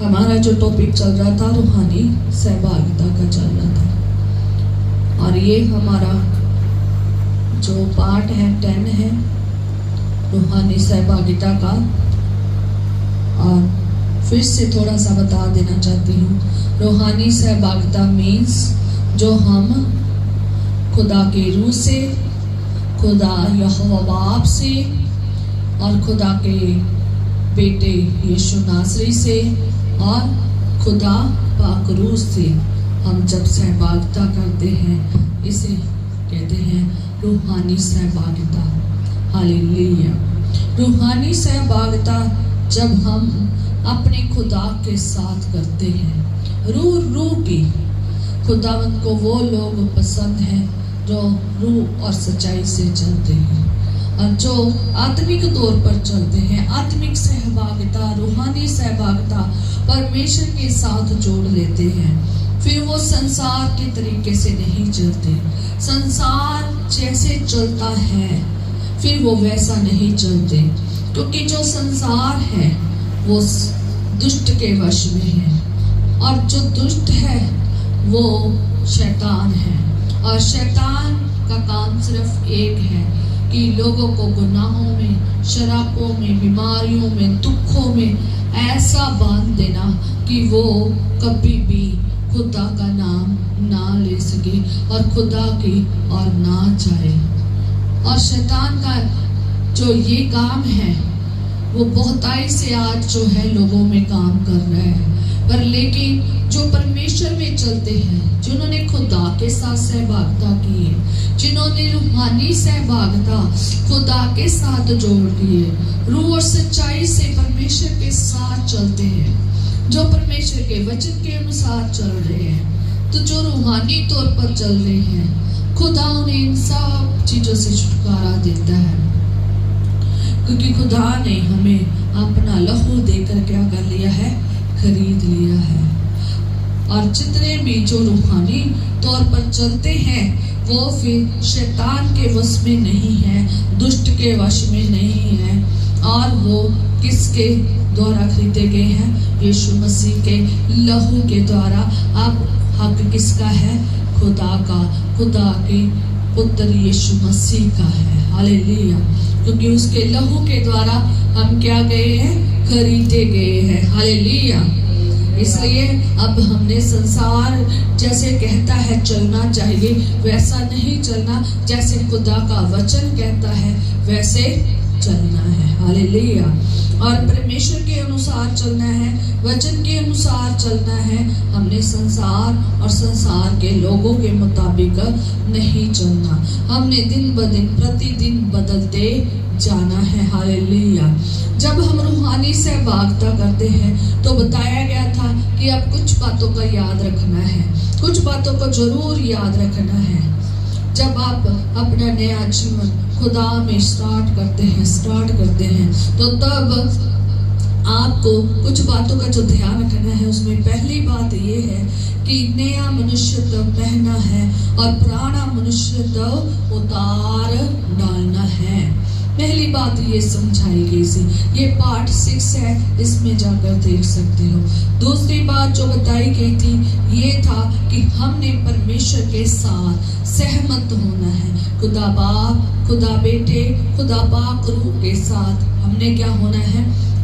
हमारा जो टॉपिक चल रहा था रूहानी सहभागिता का चल रहा था, और ये हमारा जो पार्ट है 10 है रूहानी सहभागिता का। और फिर से थोड़ा सा बता देना चाहती हूँ, रूहानी सहभागिता मीन्स जो हम खुदा के रूह से, खुदा यहोवा बाप से और खुदा के बेटे यीशु नासरी से और खुदा पाक रूह से हम जब सहभागिता करते हैं, इसे कहते हैं रूहानी सहभागिता। हालेलुया। रूहानी सहभागिता जब हम अपने खुदा के साथ करते हैं, रूह की, खुदावंद को वो लोग पसंद हैं जो रूह और सच्चाई से चलते हैं और जो आत्मिक तौर पर चलते हैं। आत्मिक सहभागिता, रूहानी सहभागिता परमेश्वर के साथ जोड़ लेते हैं। फिर वो संसार के तरीके से नहीं चलते। संसार जैसे चलता है फिर वो वैसा नहीं चलते, क्योंकि जो संसार है वो दुष्ट के वश में है और जो दुष्ट है वो शैतान है। और शैतान का काम सिर्फ एक है कि लोगों को गुनाहों में, शराबों में, बीमारियों में, दुखों में ऐसा बांध देना कि वो कभी भी खुदा का नाम ना ले सके और खुदा की और ना जाए। और शैतान का जो ये काम है वो बहुताई से आज जो है लोगों में काम कर रहा है। पर लेकिन जो परमेश्वर में चलते हैं, जिन्होंने खुदा के साथ सहभागिता की है, जिन्होंने रूहानी सहभागिता खुदा के साथ जोड़ दी है, रूह और सच्चाई से परमेश्वर के साथ चलते हैं, जो परमेश्वर के वचन के अनुसार चल रहे हैं, तो जो रूहानी तौर पर चल रहे हैं, खुदा उन्हें इन सब चीजों से छुटकारा देता है, क्योंकि खुदा ने हमें अपना लहू देकर क्या कर लिया है, खरीद लिया है। और जितने भी जो रूहानी तौर पर चलते हैं वो फिर शैतान के वश में नहीं है, दुष्ट के वश में नहीं है, और वो किसके द्वारा खरीदे गए हैं, यीशु मसीह के लहू के द्वारा। अब हक किसका है, खुदा का, खुदा के पुत्र यीशु मसीह का है। हालेलुया। क्योंकि उसके लहू के द्वारा हम क्या गए हैं, खरीदे गए हैं। हालेलुया। इसलिए अब हमने संसार जैसे कहता है चलना चाहिए, वैसा नहीं चलना। जैसे खुदा का वचन कहता है वैसे चलना है। हालेलुया। और परमेश्वर के अनुसार चलना है, वचन के अनुसार चलना है। हमने संसार और संसार के लोगों के मुताबिक नहीं चलना। हमने दिन ब दिन प्रतिदिन बदलते जाना है। हालेलुया। जब हम रूहानी सहभागिता करते हैं तो बताया गया था कि अब कुछ बातों का याद रखना है, कुछ बातों को जरूर याद रखना है। जब आप अपना नया जीवन खुदा में स्टार्ट करते हैं तो तब आपको कुछ बातों का जो ध्यान रखना है, उसमें पहली बात ये है कि नया मनुष्य तो पहना है और पुराना मनुष्य तो उतार डालना है। पहली बात ये समझाई गई थी, ये पार्ट 6 है, इसमें जाकर देख सकते हो। दूसरी बात जो बताई गई थी ये था कि हमने परमेश्वर के साथ सहमत होना है। खुदा बाप, खुदा बेटे, खुदा पाक रूह के साथ हमने क्या होना है,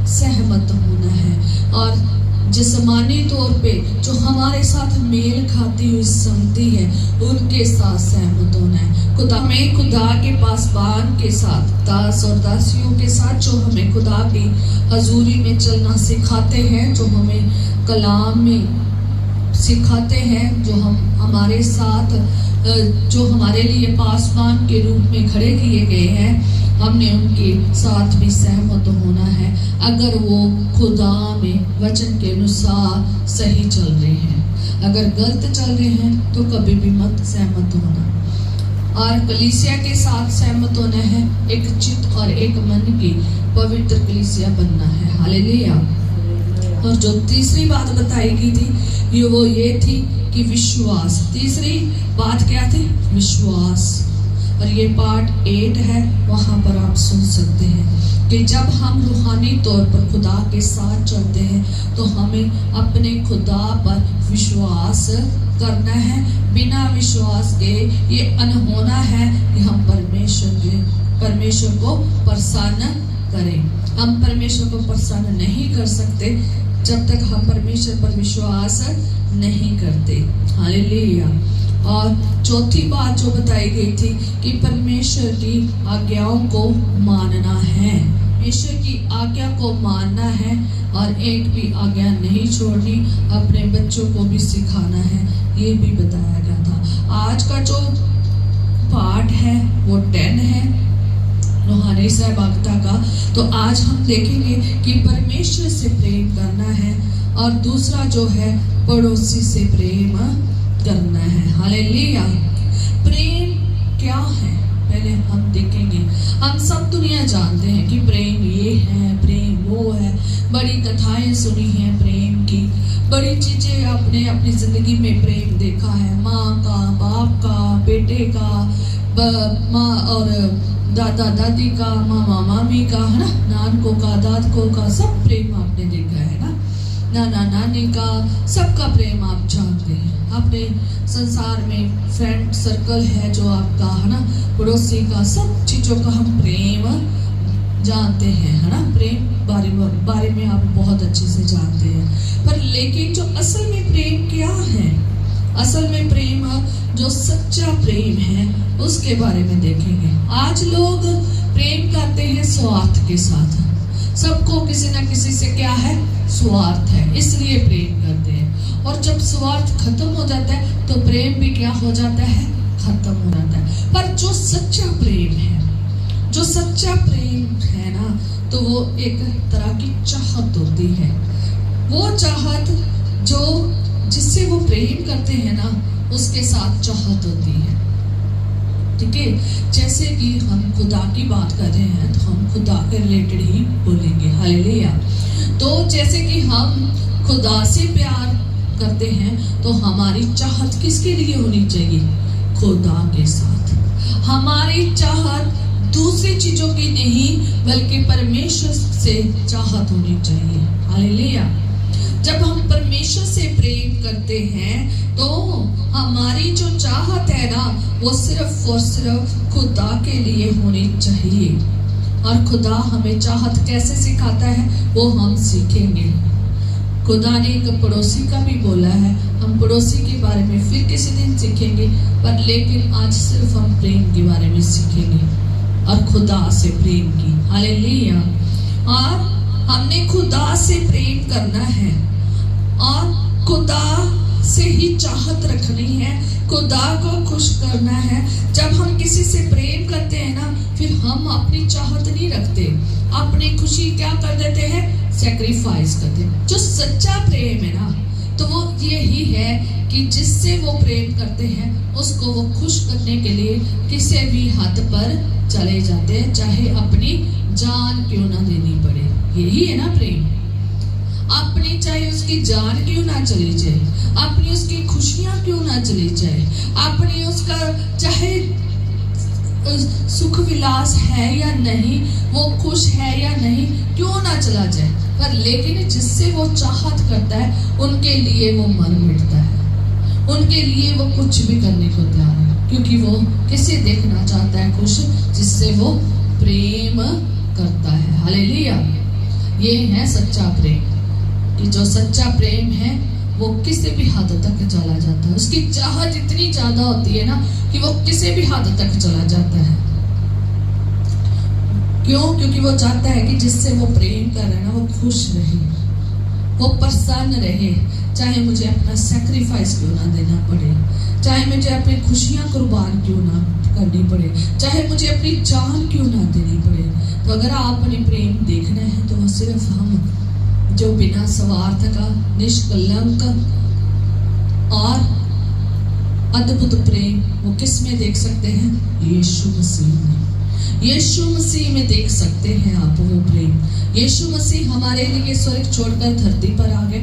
सहमत होना है। और जिस्मानी तौर पे जो हमारे साथ मेल खाती हुई संगति है उनके साथ सहमत होना है। खुदा में खुदा के पासबान के साथ, दास और दासियों के साथ जो हमें खुदा की हजूरी में चलना सिखाते हैं, जो हमें कलाम में सिखाते हैं, जो हमारे साथ, जो हमारे लिए पासबान के रूप में खड़े किए गए हैं, हमने उनके साथ भी सहमत होना है। अगर वो खुदा में वचन के अनुसार सही चल रहे हैं, अगर गलत चल रहे हैं तो कभी भी मत सहमत होना। और कलीसिया के साथ सहमत होना है, एक चित्त और एक मन की पवित्र कलीसिया बनना है। हालेलुया। और जो तीसरी बात बताई गई थी वो ये थी कि विश्वास। तीसरी बात क्या थी, विश्वास। और ये पार्ट 8 है, वहाँ पर आप सुन सकते हैं कि जब हम रूहानी तौर पर खुदा के साथ चलते हैं तो हमें अपने खुदा पर विश्वास करना है। बिना विश्वास के ये अनहोना है कि हम परमेश्वर को प्रसन्न करें। हम परमेश्वर को प्रसन्न नहीं कर सकते जब तक हम परमेश्वर पर विश्वास नहीं करते। हालेलुया। और चौथी बात जो बताई गई थी कि परमेश्वर की आज्ञाओं को मानना है, परमेश्वर की आज्ञा को मानना है और एक भी आज्ञा नहीं छोड़नी, अपने बच्चों को भी सिखाना है, ये भी बताया गया था। आज का जो पाठ है वो 10 है रूहानी सहभागिता का। तो आज हम देखेंगे कि परमेश्वर से प्रेम करना है और दूसरा जो है पड़ोसी से प्रेम करना है। हालेलुया। प्रेम क्या है पहले हम देखेंगे। हम सब दुनिया जानते हैं कि प्रेम ये है, प्रेम वो है, बड़ी कथाएं सुनी हैं प्रेम की, बड़ी चीजें आपने अपनी जिंदगी में प्रेम देखा है, माँ का, बाप का, बेटे का, माँ और दादा दादी का, मामा मामी का, है ना, नानकों का, दादकों का, सब प्रेम आपने देखा है ना, नाना नानी का, सबका प्रेम आप जानते हैं। अपने संसार में फ्रेंड सर्कल है जो आपका, है ना, पड़ोसी का, सब चीजों का हम प्रेम जानते हैं, है ना, प्रेम बारे में आप बहुत अच्छे से जानते हैं। पर लेकिन जो असल में प्रेम क्या है, असल में प्रेम जो सच्चा प्रेम है उसके बारे में देखेंगे। आज लोग प्रेम करते हैं स्वार्थ के साथ, सबको किसी ना किसी से क्या है, स्वार्थ है, इसलिए प्रेम करते हैं। और जब स्वार्थ खत्म हो जाता है तो प्रेम भी क्या हो जाता है, खत्म हो जाता है। पर जो सच्चा प्रेम है, जो सच्चा प्रेम है ना, तो वो एक तरह की चाहत होती है। वो चाहत जो जिससे वो प्रेम करते हैं ना, उसके साथ चाहत होती है। ठीक है, जैसे कि हम खुदा की बात कर रहे हैं तो हम खुदा के रिलेटेड ही बोलेंगे। हालेलुया। तो जैसे कि हम खुदा से प्यार करते हैं तो हमारी चाहत किसके लिए होनी चाहिए, खुदा के साथ। हमारी चाहत दूसरी चीजों की नहीं बल्कि परमेश्वर से चाहत होनी चाहिए। हालेलुया। जब हम परमेश्वर से प्रेम करते हैं तो हमारी जो चाहत है ना, वो सिर्फ और सिर्फ खुदा के लिए होनी चाहिए। और खुदा हमें चाहत कैसे सिखाता है वो हम सीखेंगे। खुदा ने एक पड़ोसी का भी बोला है, हम पड़ोसी के बारे में फिर किसी दिन सीखेंगे, पर लेकिन आज सिर्फ हम प्रेम के बारे में सीखेंगे और खुदा से प्रेम की। हालेलुया। और हमने खुदा से प्रेम करना है और खुदा से ही चाहत रखनी है, खुदा को खुश करना है। जब हम किसी से प्रेम करते हैं ना, फिर हम अपनी चाहत नहीं रखते, अपनी खुशी क्या कर देते हैं, सैक्रिफाइस करते हैं। जो सच्चा प्रेम है ना, तो वो यही है कि जिससे वो प्रेम करते हैं उसको वो खुश करने के लिए किसी भी हद पर चले जाते हैं, चाहे अपनी जान क्यों ना देनी पड़े। यही है ना प्रेम। अपनी चाहे उसकी जान क्यों ना चली जाए, अपनी उसकी खुशियां क्यों ना चली जाए, अपनी उसका चाहे सुख विलास है या नहीं, वो खुश है या नहीं, क्यों ना चला जाए, पर लेकिन जिससे वो चाहत करता है उनके लिए वो मर मिटता है, उनके लिए वो कुछ भी करने को तैयार है, क्योंकि वो किसे देखना चाहता है खुश, जिससे वो प्रेम करता है। हालेलुया। ये है सच्चा प्रेम, कि जो सच्चा प्रेम है वो किसी भी हद तक चला जाता है। उसकी चाहत इतनी ज्यादा होती है ना कि वो किसी भी हद तक चला जाता है। क्यों? क्योंकि वो चाहता है कि जिससे वो प्रेम कर रहा है ना, वो खुश रहे, वो प्रसन्न रहे, चाहे मुझे अपना सैक्रिफाइस क्यों ना देना पड़े, चाहे मुझे अपनी खुशियां कुर्बान क्यों ना करनी पड़े, चाहे मुझे अपनी जान क्यों ना देनी पड़े। तो अगर आप अपनी प्रेम देखना है तो वो सिर्फ हम जो बिना स्वार्थ का, निष्कलंक और अद्भुत प्रेम, वो किस में देख सकते हैं, यीशु मसीह में। यीशु मसीह में देख सकते हैं आप वो प्रेम। यीशु मसीह हमारे लिए स्वर्ग छोड़कर धरती पर आ गए,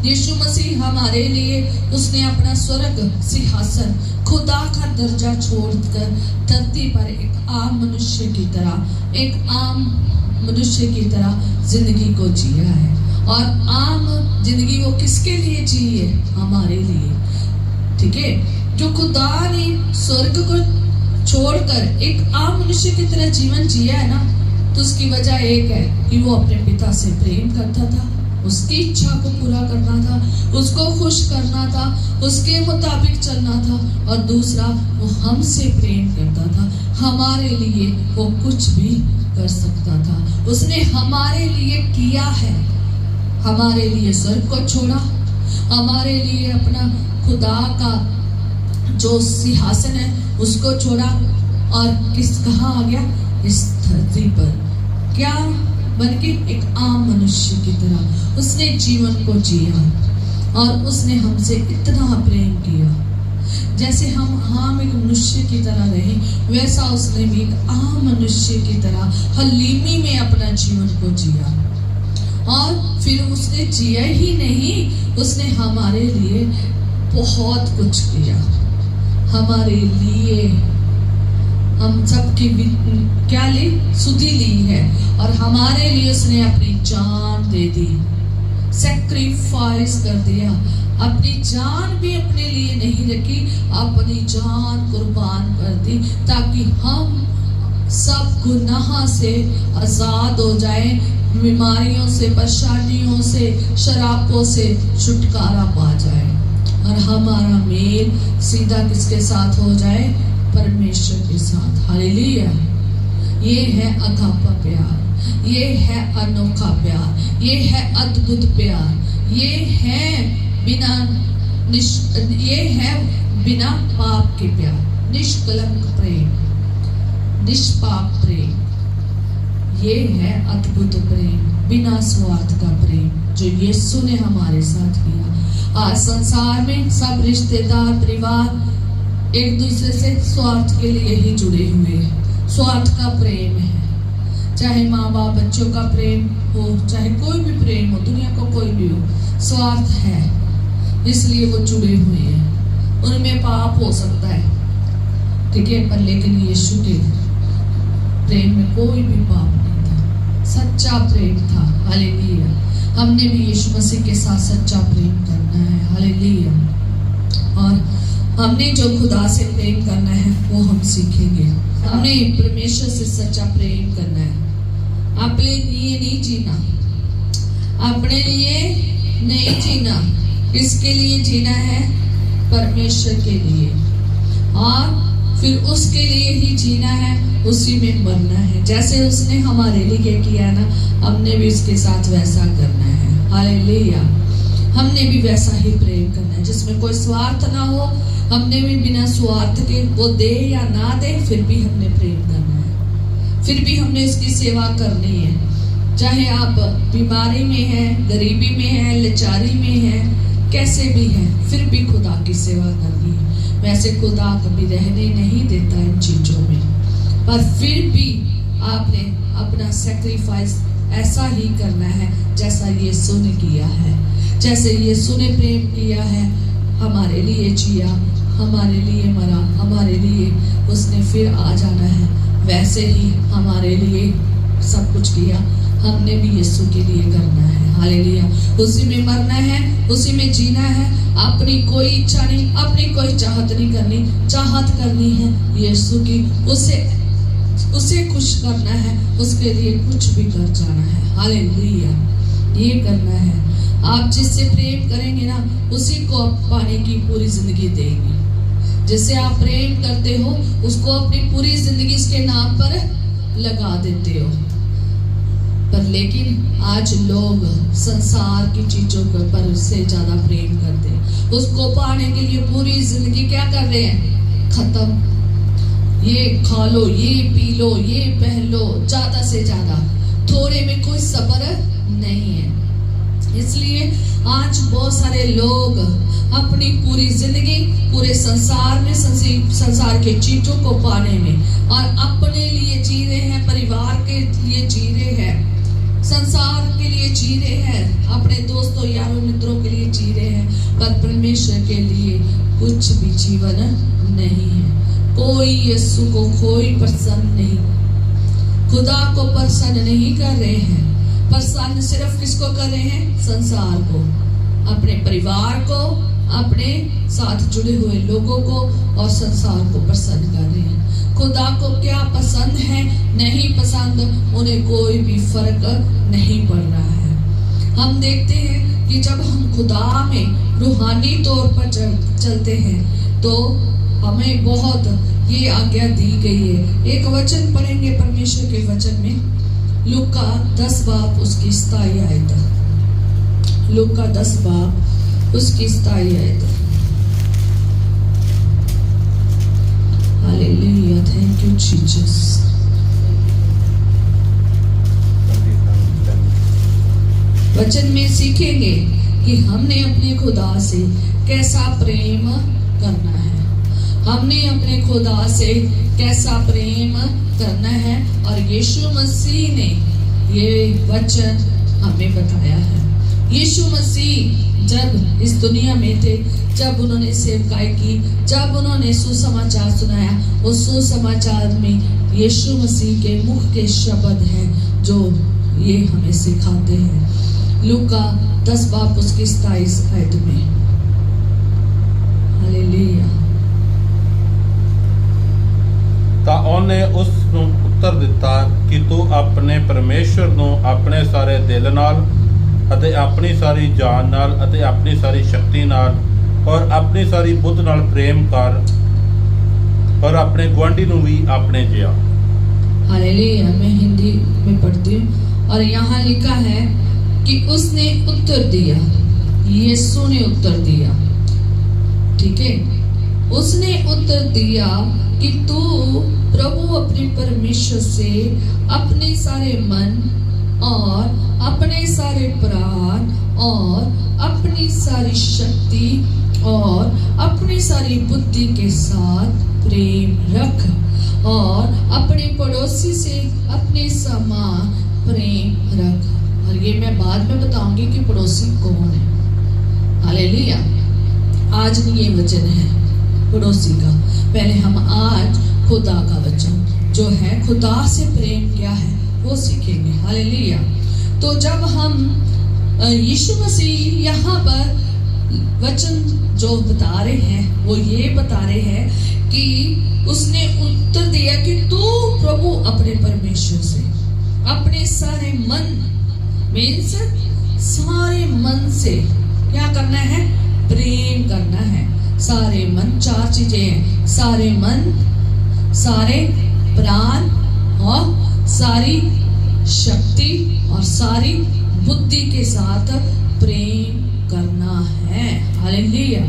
यीशु मसीह हमारे लिए उसने अपना स्वर्ग सिंहासन, खुदा का दर्जा छोड़कर धरती पर एक आम मनुष्य की तरह, एक आम मनुष्य की तरह जिंदगी को जिया है। और आम जिंदगी वो किसके लिए जी है? हमारे लिए। ठीक है, जो खुदा ने स्वर्ग को छोड़कर एक आम मनुष्य की तरह जीवन जिया है ना, तो उसकी वजह एक है कि वो अपने पिता से प्रेम करता था, उसकी इच्छा को पूरा करना था, उसको खुश करना था, उसके मुताबिक चलना था। और दूसरा, वो हमसे प्रेम करता था, हमारे लिए वो कुछ भी कर सकता था। उसने हमारे लिए किया है, हमारे लिए स्वर्ग को छोड़ा, हमारे लिए अपना खुदा का जो सिंहासन है उसको छोड़ा, और कहाँ आ गया? इस धरती पर क्या बल्कि एक आम मनुष्य की तरह उसने जीवन को जिया। और उसने हमसे इतना प्रेम किया, जैसे हम आम एक मनुष्य की तरह रहे, वैसा उसने भी एक आम मनुष्य की तरह हलीमी में अपना जीवन को जिया। और फिर उसने जिया ही नहीं, उसने हमारे लिए बहुत कुछ किया। हमारे लिए हम सबकी क्या ली? सुधि ली है। और हमारे लिए उसने अपनी जान दे दी, सैक्रिफाइस कर दिया। अपनी जान भी अपने लिए नहीं रखी, अपनी जान कुर्बान कर दी, ताकि हम सब गुनाह से आजाद हो जाए, बीमारियों से, परेशानियों से, शराबों से छुटकारा पा जाए, और हमारा मेल सीधा किसके साथ हो जाए? परमेश्वर के साथ। हालेलुया। ये है अगापा प्यार, ये है अनोखा प्यार, ये है अद्भुत प्यार, ये है बिना पाप के प्यार, निष्कलंक प्रेम, निष्पाप प्रेम। ये है अद्भुत प्रेम, बिना स्वार्थ का प्रेम, जो यीशु ने हमारे साथ किया। आज संसार में सब रिश्तेदार, परिवार एक दूसरे से स्वार्थ के लिए ही जुड़े हुए हैं। स्वार्थ का प्रेम है, चाहे माँ बाप बच्चों का प्रेम हो, चाहे कोई भी प्रेम हो, दुनिया को कोई भी हो, स्वार्थ है, इसलिए वो जुड़े हुए हैं। उनमें पाप हो सकता है, ठीक है, पर लेकिन यीशु के प्रेम में कोई भी पाप नहीं था, सच्चा प्रेम था। हालेलुया। हमने भी यीशु मसीह के साथ सच्चा प्रेम करना है। हालेलुया। और हमने जो खुदा से प्रेम करना है वो हम सीखेंगे। हमने परमेश्वर से सच्चा प्रेम करना है। अपने लिए नहीं जीना, अपने लिए नहीं जीना, किसके लिए जीना है? परमेश्वर के लिए। और फिर उसके लिए ही जीना है, उसी में मरना है। जैसे उसने हमारे लिए किया ना, हमने भी उसके साथ वैसा करना है। हालेलुया। हमने भी वैसा ही प्रेम करना है, जिसमें कोई स्वार्थ ना हो। हमने भी बिना स्वार्थ के, वो दे या ना दे, फिर भी हमने प्रेम करना है, फिर भी हमने इसकी सेवा करनी है। चाहे आप बीमारी में हैं, गरीबी में हैं, लाचारी में हैं, कैसे भी हैं, फिर भी खुदा की सेवा करनी है। वैसे खुदा कभी रहने नहीं देता इन चीजों में, पर फिर भी आपने अपना सैक्रिफाइस ऐसा ही करना है जैसा यीशु ने किया है। जैसे यीशु ने प्रेम किया है, हमारे लिए जिया, हमारे लिए मरा, हमारे लिए उसने फिर आ जाना है, वैसे ही हमारे लिए सब कुछ किया, हमने भी यीशु के लिए करना है। हालेलुया। उसी में मरना है, उसी में जीना है। अपनी कोई इच्छा नहीं, अपनी कोई चाहत नहीं करनी, चाहत करनी है यीशु की। उसे खुश करना है, उसके लिए कुछ भी कर जाना है। हालेलुया। ये करना है। आप जिससे प्रेम करेंगे ना, उसी को आप पाने की पूरी जिंदगी देंगे। जिससे आप प्रेम करते हो, उसको अपनी पूरी जिंदगी उसके नाम पर लगा देते हो। पर लेकिन आज लोग संसार की चीजों पर से ज्यादा प्रेम करते हैं। उसको पाने के लिए पूरी जिंदगी क्या कर रहे हैं? खत्म। ये खा लो, ये पी लो, ये पहन लो, ज्यादा से ज्यादा, थोड़े में कोई सब्र नहीं है। इसलिए आज बहुत सारे लोग अपनी पूरी जिंदगी पूरे संसार में संसार के चीजों को पाने में और अपने लिए जी रहे हैं, परिवार के लिए जी रहे हैं, संसार के लिए जी रहे हैं, अपने दोस्तों यारों मित्रों के लिए जी रहे हैं, पर परमेश्वर के लिए कुछ भी जीवन नहीं है। कोई यीशु को कोई पसंद नहीं, खुदा को पसंद नहीं कर रहे हैं। पसंद सिर्फ किसको कर रहे हैं? संसार को, अपने परिवार को, अपने साथ जुड़े हुए लोगों को और संसार को पसंद कर रहे हैं। खुदा को क्या पसंद है नहीं पसंद, उन्हें कोई भी फर्क नहीं पड़ रहा है। हम देखते हैं कि जब हम खुदा में रूहानी तौर पर चलते हैं तो हमें बहुत ये आज्ञा दी गई है। एक वचन पढ़ेंगे परमेश्वर के वचन में, लूका 10 बाब उसकी 27 आयत। लूका 10 बाब उसकी 27 आयत। Hallelujah, thank you Jesus. वचन में सीखेंगे कि हमने अपने खुदा से कैसा प्रेम करना है, हमने अपने खुदा से कैसा प्रेम करना है, और यीशु मसीह ने ये वचन हमें बताया है। यीशु मसीह जब इस दुनिया में थे, जब उन्होंने सेवकाई की, जब उन्होंने सुसमाचार सुनाया, उस सुसमाचार में यीशु मसीह के मुख के शब्द हैं जो ये हमें सिखाते हैं। लूका 10 बाब उसकी 27 आयत में। हालेलुया। ਤਾਂ ਉਹਨੇ ਉਸ ਨੂੰ ਉੱਤਰ ਦਿੱਤਾ ਕਿ ਤੂੰ ਆਪਣੇ ਪਰਮੇਸ਼ਰ ਨੂੰ ਆਪਣੇ ਸਾਰੇ ਦਿਲ ਨਾਲ ਅਤੇ ਆਪਣੀ ਸਾਰੀ ਜਾਨ ਨਾਲ ਅਤੇ ਆਪਣੀ ਸਾਰੀ ਸ਼ਕਤੀ ਨਾਲ ਔਰ ਆਪਣੀ ਸਾਰੀ ਬੁੱਧ ਨਾਲ ਪ੍ਰੇਮ ਕਰ और अपने गुआंढी ਨੂੰ भी अपने जिया। हालेलुया। मैं हिंदी में पढ़ती हूँ और यहाँ लिखा है कि उसने उत्तर दिया, यीशु ने उत्तर दिया, ठीक है, उसने उत्तर दिया कि तू प्रभु अपने परमेश्वर से अपने सारे मन और अपने सारे प्राण और अपनी सारी शक्ति और अपनी सारी बुद्धि के साथ प्रेम रख और अपने पड़ोसी से अपने समान प्रेम रख। और ये मैं बाद में बताऊंगी कि पड़ोसी कौन है। हालेलुया। आज ये वचन है पड़ोसी का, पहले हम आज खुदा का वचन जो है खुदा से प्रेम क्या है वो सीखेंगे। हालेलुया। तो जब हम यीशु मसीह यहाँ पर वचन जो बता रहे हैं वो ये बता रहे हैं कि उसने उत्तर दिया कि तू प्रभु अपने परमेश्वर से अपने सारे मन मीन्स सारे मन से क्या करना है? प्रेम करना है। सारे मन, 4 चीजें हैं, सारे मन, सारे प्राण और सारी शक्ति और सारी बुद्धि के साथ प्रेम करना है। हालेलुया।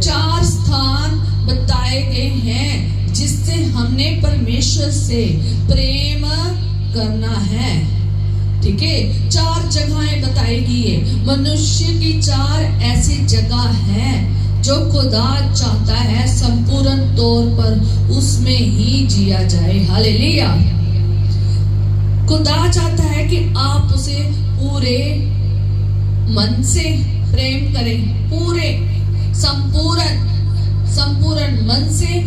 4 स्थान बताए गए हैं जिससे हमने परमेश्वर से प्रेम करना है, ठीक है। 4 जगहें बताई गई है। मनुष्य की 4 ऐसी जगह हैं जो खुदा चाहता है संपूर्ण तौर पर उसमें ही जिया जाए। हालेलुया। खुदा चाहता है कि आप उसे पूरे मन से प्रेम करें, पूरे संपूर्ण मन से,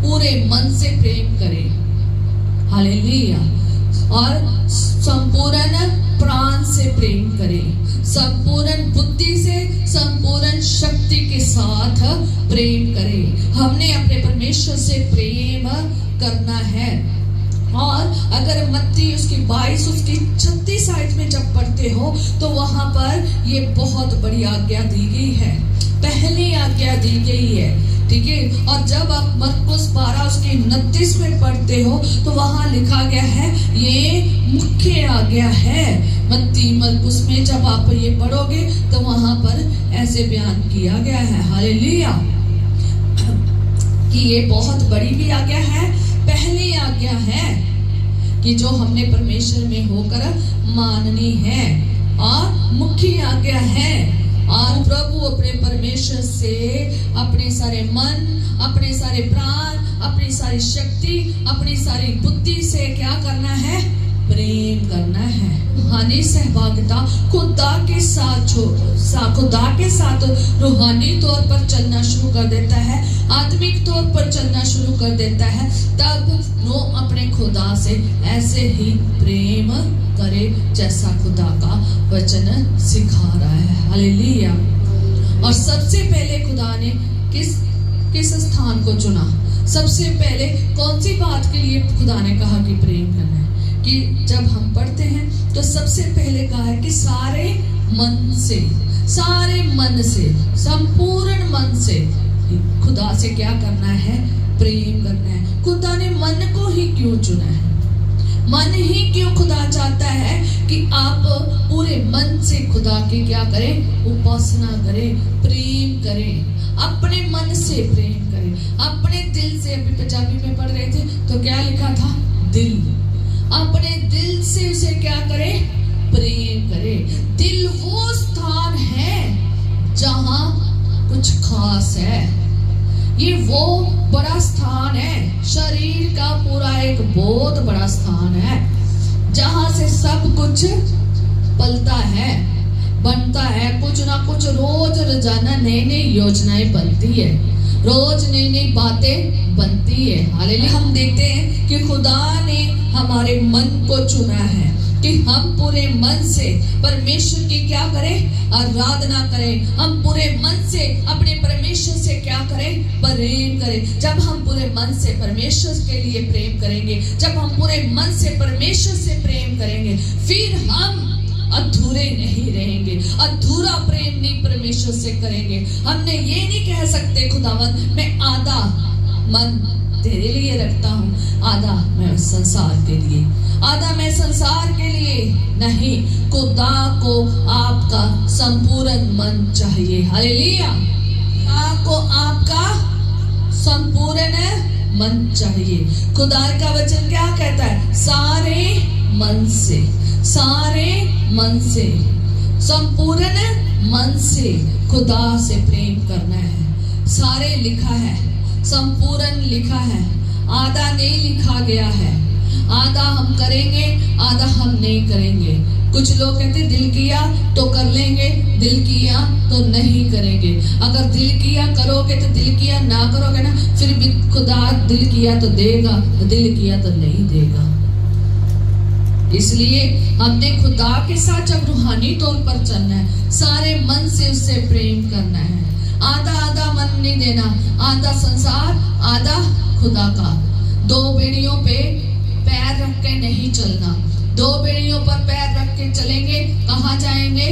पूरे मन से प्रेम करें। हालेलुया। और संपूर्ण प्राण से प्रेम करें, संपूर्ण बुद्धि से, संपूर्ण शक्ति के साथ प्रेम करें। हमने अपने परमेश्वर से प्रेम करना है। और अगर मत्ती उसकी 22 उसकी 36 आयत में जब पढ़ते हो तो वहां पर ये बहुत बड़ी आज्ञा दी गई है, पहली आज्ञा दी गई है, ठीक है। और जब आप मरकुस 12 उसके 29 में पढ़ते हो तो वहां लिखा गया है ये मुख्य आज्ञा है। मत्ती मरकुस में जब आप ये पढ़ोगे तो वहां पर ऐसे बयान किया गया है। हालेलुया। कि ये बहुत बड़ी भी आज्ञा है, पहली आज्ञा है कि जो हमने परमेश्वर में होकर माननी है, और मुख्य आज्ञा है। और प्रभु अपने परमेश्वर से अपने सारे मन, अपने सारे प्राण, अपनी सारी शक्ति, अपनी सारी बुद्धि से क्या करना है? प्रेम करना है। रूहानी सहभागिता खुदा के साथ रूहानी तौर पर चलना शुरू कर देता है, आत्मिक तौर पर चलना शुरू कर देता है। तब वो अपने खुदा से ऐसे ही प्रेम करे जैसा खुदा का वचन सिखा रहा है। हालेलुया। और सबसे पहले खुदा ने किस स्थान को चुना? सबसे पहले कौन सी बात के लिए खुदा ने कहा कि प्रेम करना है? कि जब हम पढ़ते हैं तो सबसे पहले कहा है कि सारे मन से संपूर्ण मन से खुदा से क्या करना है? प्रेम करना है। खुदा ने मन को ही क्यों चुना है? मन ही क्यों खुदा चाहता है कि आप पूरे मन से खुदा की क्या करें? उपासना करें, प्रेम करें, अपने मन से प्रेम करें, अपने दिल से। अभी पंजाबी में पढ़ रहे थे तो क्या लिखा था? दिल। अपने दिल से उसे क्या करें? प्रेम करें। दिल वो स्थान है जहां कुछ खास है। ये वो बड़ा स्थान है, शरीर का पूरा एक बहुत बड़ा स्थान है जहां से सब कुछ पलता है, बनता है। कुछ ना कुछ रोज रोजाना नई नई योजनाएं बनती है, रोज नई नई बातें बनती है। हालेलुया। हम देखते हैं कि खुदा ने हमारे मन को चुना है कि हम पूरे मन से परमेश्वर की क्या करें? आराधना करें। हम पूरे मन से अपने परमेश्वर से क्या करें? प्रेम करें। जब हम पूरे मन से परमेश्वर के लिए प्रेम करेंगे, जब हम पूरे मन से परमेश्वर से प्रेम करेंगे, फिर हम अधूरे नहीं रहेंगे। अधूरा प्रेम नहीं परमेश्वर से करेंगे। हमने ये नहीं कह सकते खुदावंद मैं आधा मन तेरे लिए रखता हूँ, आधा मैं संसार के लिए, आधा मैं संसार के लिए नहीं। खुदा को आपका संपूर्ण मन चाहिए। हालेलुया। आपको आपका संपूर्ण मन चाहिए। खुदा का वचन क्या कहता है? सारे मन से, सारे मन से, संपूर्ण मन से खुदा से प्रेम करना है। सारे लिखा है, संपूर्ण लिखा है, आधा नहीं लिखा गया है। आधा हम करेंगे, आधा हम नहीं करेंगे। कुछ लोग कहते दिल किया तो कर लेंगे, दिल किया तो नहीं करेंगे। अगर दिल किया करोगे तो दिल किया ना करोगे ना, फिर भी खुदा दिल किया तो देगा, दिल किया तो नहीं देगा। इसलिए हमने खुदा के साथ जब रूहानी तौर पर चलना है, सारे मन से उससे प्रेम करना है। आधा आधा मन नहीं देना, आधा संसार, आधा खुदा का। दो बेड़ियों पे पैर रख के नहीं चलना। दो बेड़ियों पर पैर रख के चलेंगे, कहाँ जाएंगे?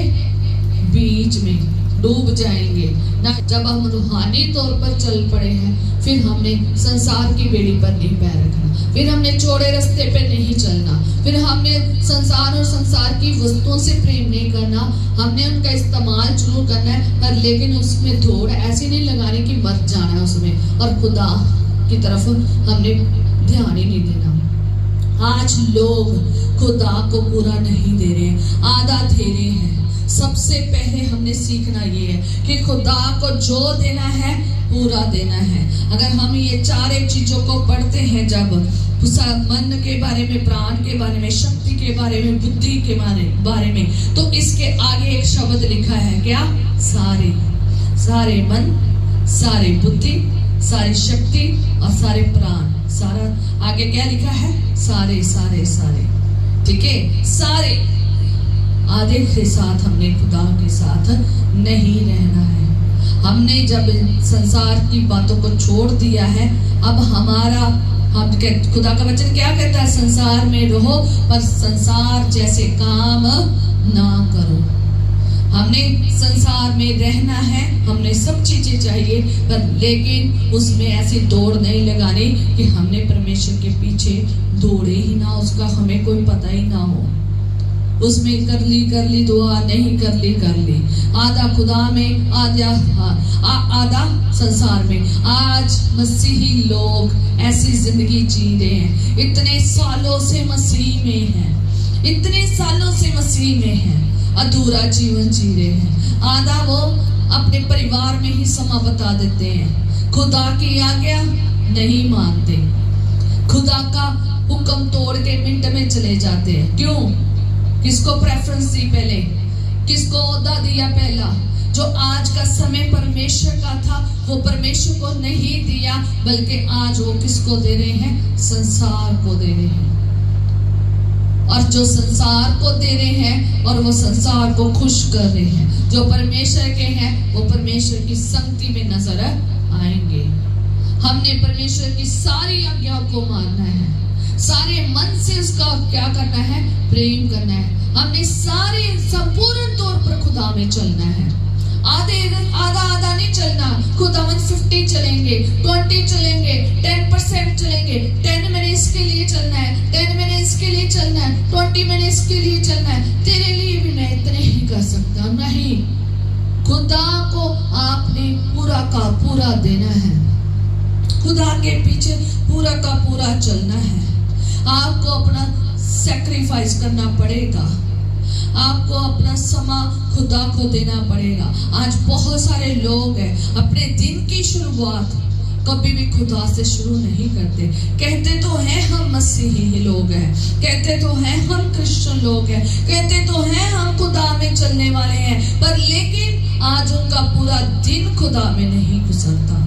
बीच में डूब जाएंगे ना। जब हम रूहानी तौर पर चल पड़े हैं, फिर हमने संसार की बेड़ी पर नहीं पैर रखना, फिर हमने चौड़े रास्ते पे नहीं चलना, फिर हमने संसार और संसार की वस्तुओं से प्रेम नहीं करना। हमने उनका इस्तेमाल जरूर करना है, पर लेकिन उसमें दौड़ ऐसी नहीं लगानी कि मर जाना है उसमें, और खुदा की तरफ हमने ध्यान ही नहीं देना। आज लोग खुदा को पूरा नहीं दे रहे हैं, आधा दे रहे हैं। सबसे पहले हमने सीखना ये है कि खुदा को जो देना है पूरा देना है। अगर हम ये चारे चीजों को पढ़ते हैं, जब मन के बारे में, प्राण के बारे में, शक्ति के बारे में, बुद्धि के बारे में, तो इसके आगे एक शब्द लिखा है क्या? सारे। सारे मन, सारे बुद्धि, सारी शक्ति और सारे प्राण। सारा आगे क्या लिखा है? सारे सारे सारे। ठीक है, सारे। आधे के साथ हमने खुदा के साथ नहीं रहना है। हमने जब संसार की बातों को छोड़ दिया है, अब हमारा खुदा का वचन क्या कहता है? संसार में रहो पर संसार जैसे काम ना करो। हमने संसार में रहना है, हमने सब चीजें चाहिए, पर लेकिन उसमें ऐसी दौड़ नहीं लगानी कि हमने परमेश्वर के पीछे दौड़े ही ना, उसका हमें कोई पता ही ना हो। उसमें कर ली दुआ, नहीं कर ली, आधा खुदा में, आधा संसार में। आज मसीही लोग ऐसी जिंदगी जी रहे हैं, इतने सालों से मसीह में हैं, इतने सालों से मसीह में हैं, अधूरा जीवन जी रहे हैं। आधा वो अपने परिवार में ही समा बता देते हैं, खुदा की आज्ञा नहीं मानते, खुदा का हुक्म तोड़ के मिनट में चले जाते हैं। क्यों? किसको प्रेफरेंस दी पहले, किसको ओहदा दिया पहला? जो आज का समय परमेश्वर का था वो परमेश्वर को नहीं दिया, बल्कि आज वो किसको दे रहे हैं? संसार को दे रहे हैं। और जो संसार को दे रहे हैं और वो संसार को खुश कर रहे हैं, जो परमेश्वर के हैं वो परमेश्वर की संगति में नजर आएंगे। हमने परमेश्वर की सारी आज्ञाओं को मानना है, सारे मन से उसका क्या करना है? प्रेम करना है। हमने सारे संपूर्ण तौर पर खुदा में चलना है। आधा नहीं चलना। खुदा में 50 चलेंगे, 20 चलेंगे, 10% चलेंगे। 10 मिनट्स के लिए चलना है, 10 मिनट्स के लिए चलना है, 20 मिनट्स के लिए चलना है। तेरे लिए भी मैं इतने ही कर सकता हूँ। नहीं, खुदा को आपने पूरा का पूरा देना है। खुदा के पीछे पूरा का पूरा चलना है। आपको अपना सैक्रिफाइस करना पड़ेगा, आपको अपना समय खुदा को देना पड़ेगा। आज बहुत सारे लोग हैं अपने दिन की शुरुआत कभी भी खुदा से शुरू नहीं करते। कहते तो हैं हम मसीही लोग हैं, कहते तो हैं हम क्रिश्चियन लोग हैं, कहते तो हैं हम खुदा में चलने वाले हैं, पर लेकिन आज उनका पूरा दिन खुदा में नहीं गुजरता।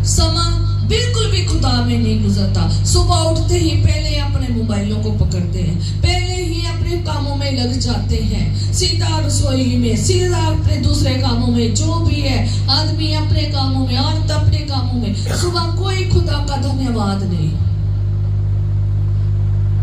समय बिल्कुल भी खुदा में नहीं गुजरता। सुबह उठते ही पहले अपने मोबाइलों को पकड़ते हैं, पहले ही अपने कामों में लग जाते हैं, सीधा रसोई में, सीधा अपने दूसरे कामों में, जो भी है आदमी अपने कामों में, औरत अपने कामों में। सुबह कोई खुदा का धन्यवाद नहीं,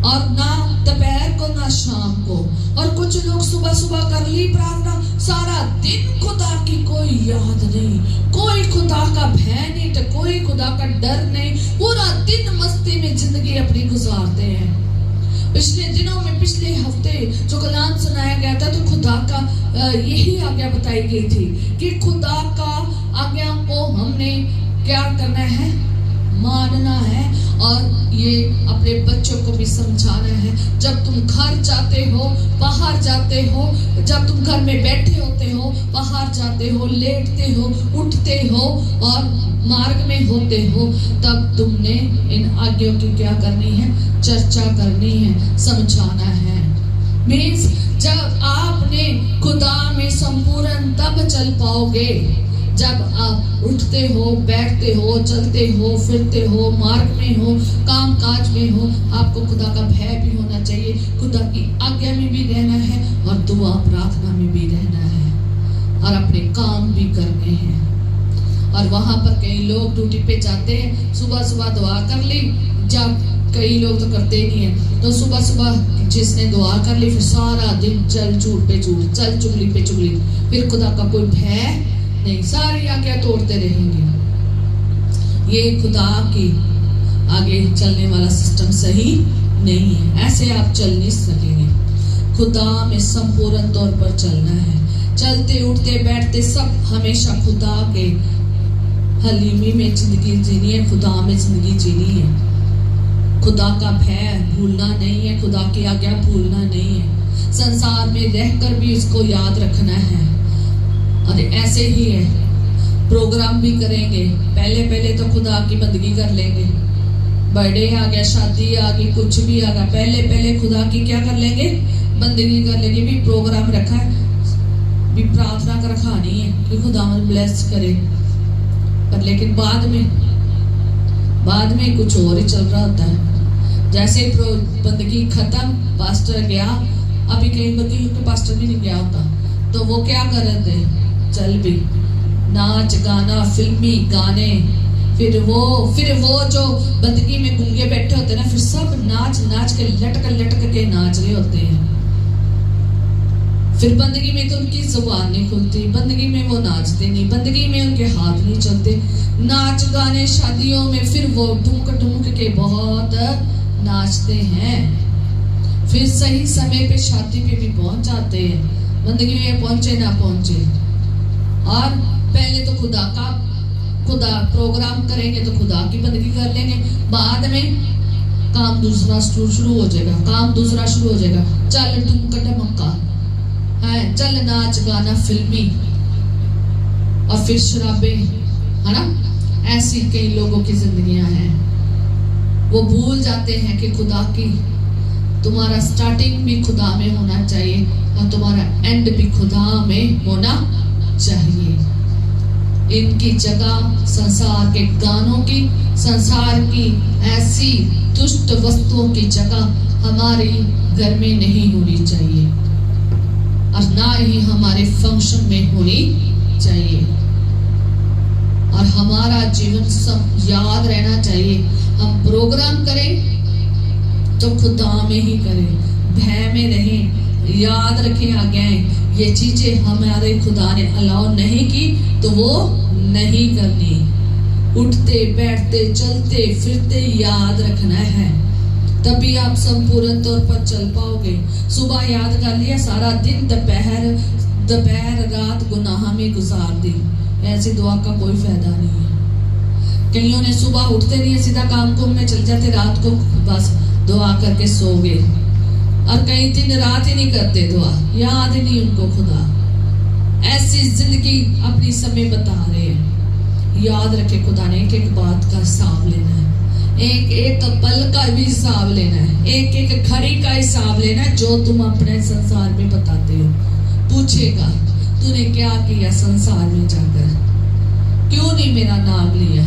और ना दोपहर को ना शाम को। और कुछ लोग सुबह सुबह कर ली प्रार्थना, सारा दिन खुदा की कोई याद नहीं, कोई खुदा का भय नहीं, तो कोई खुदा का डर नहीं, पूरा दिन मस्ती में जिंदगी अपनी गुजारते हैं। पिछले दिनों में, पिछले हफ्ते जो कलाम सुनाया गया था, तो खुदा का यही आज्ञा बताई गई थी कि खुदा का आज्ञा को हमने क्या करना है? मानना है। और ये अपने बच्चों को भी समझाना है। जब तुम घर जाते हो, बाहर जाते हो, जब तुम घर में बैठे होते हो, बाहर जाते हो, लेटते हो, उठते हो और मार्ग में होते हो, तब तुमने इन आज्ञाओं की क्या करनी है? चर्चा करनी है, समझाना है। मीन्स जब आपने खुदा में संपूर्ण तब चल पाओगे जब आप उठते हो, बैठते हो, चलते हो, फिरते हो, मार्ग में हो, काम काज में हो। आपको खुदा का भय भी होना चाहिए, खुदा की आज्ञा में भी रहना है और दुआ प्रार्थना में भी रहना है, और अपने काम भी करने हैं। और वहां पर कई लोग ड्यूटी पे जाते हैं, सुबह सुबह दुआ कर ली, जब कई लोग तो करते ही नहीं है, तो सुबह सुबह जिसने दुआ कर ली, फिर सारा दिन चल झूठ पे झूठ, चल चुगली पे चुगली, फिर खुदा का कोई भय नहीं, सारी आज्ञा तोड़ते रहेंगे। ये खुदा की आगे चलने वाला सिस्टम सही नहीं है, ऐसे आप चल नहीं सकेंगे। खुदा में संपूर्ण तौर पर चलना है। चलते उठते बैठते सब हमेशा खुदा के हलीमी में जिंदगी जीनी है, खुदा में जिंदगी जीनी है। खुदा का भय भूलना नहीं है, खुदा की आज्ञा भूलना नहीं है। संसार में रहकर भी इसको याद रखना है। और ऐसे ही है, प्रोग्राम भी करेंगे, पहले पहले तो खुदा की बंदगी कर लेंगे। बर्थडे आ गया, शादी आ गई, कुछ भी आ गया, पहले पहले खुदा की क्या कर लेंगे? बंदगी कर लेंगे। भी प्रोग्राम रखा है, भी प्रार्थना कर रखानी है कि खुदा हमें ब्लेस करे, पर लेकिन बाद में कुछ और ही चल रहा होता है। जैसे बंदगी खत्म, पास्टर गया, अभी कहीं बंदगी तो पास्टर भी नहीं गया होता, तो वो क्या कर रहे थे? चल भी नाच गाना, फिल्मी गाने, फिर वो जो बंदगी में गूंगे बैठे होते हैं ना, फिर सब नाच नाच के लटक के नाच रहे होते हैं। फिर बंदगी में तो उनकी जुबान नहीं खुलती, बंदगी में वो नाचते नहीं, बंदगी में उनके हाथ नहीं चलते। नाच गाने शादियों में फिर वो ठुमक के बहुत नाचते हैं, फिर सही समय पे शादी पे भी पहुंच जाते हैं, बंदगी में पहुंचे ना पहुंचे। और पहले तो खुदा प्रोग्राम करेंगे तो खुदा की बंदगी कर लेंगे, बाद में काम दूसरा शुरू हो जाएगा, चल ठुमका ढमका है, चल नाच गाना फिल्मी, और फिर शराबे, है ना। ऐसी कई लोगों की जिंदगियां हैं। वो भूल जाते हैं कि खुदा की तुम्हारा स्टार्टिंग भी खुदा में होना चाहिए और तुम्हारा एंड भी खुदा में होना चाहिए। इनकी जगह संसार के गानों की, संसार की ऐसी दुष्ट वस्तुओं की जगह हमारे घर में नहीं होनी चाहिए और ना ही हमारे फंक्शन में होनी चाहिए। और हमारा जीवन सब याद रहना चाहिए, हम प्रोग्राम करें तो खुदा में ही करें, भय में नहीं। याद रखें आगे ये चीजें हमारे खुदा ने अलाउ नहीं की तो वो नहीं करनी। उठते बैठते चलते फिरते याद रखना है, तभी आप संपूर्ण तौर पर चल पाओगे। सुबह याद कर लिया, सारा दिन दोपहर रात गुनाह में गुजार दी, ऐसी दुआ का कोई फायदा नहीं है। कईयों ने सुबह उठते नहीं, सीधा काम कुम में चल जाते, रात को बस दुआ करके सो गए और कई दिन रात ही नहीं करते दुआ, याद ही नहीं उनको खुदा। ऐसी जिंदगी अपनी समय बता रहे हैं। याद रखे खुदा ने एक एक बात का हिसाब लेना है, एक एक पल का भी हिसाब लेना है, एक एक घड़ी का हिसाब लेना है जो तुम अपने संसार में बताते हो। पूछेगा तूने क्या किया संसार में जाकर, क्यों नहीं मेरा नाम लिया।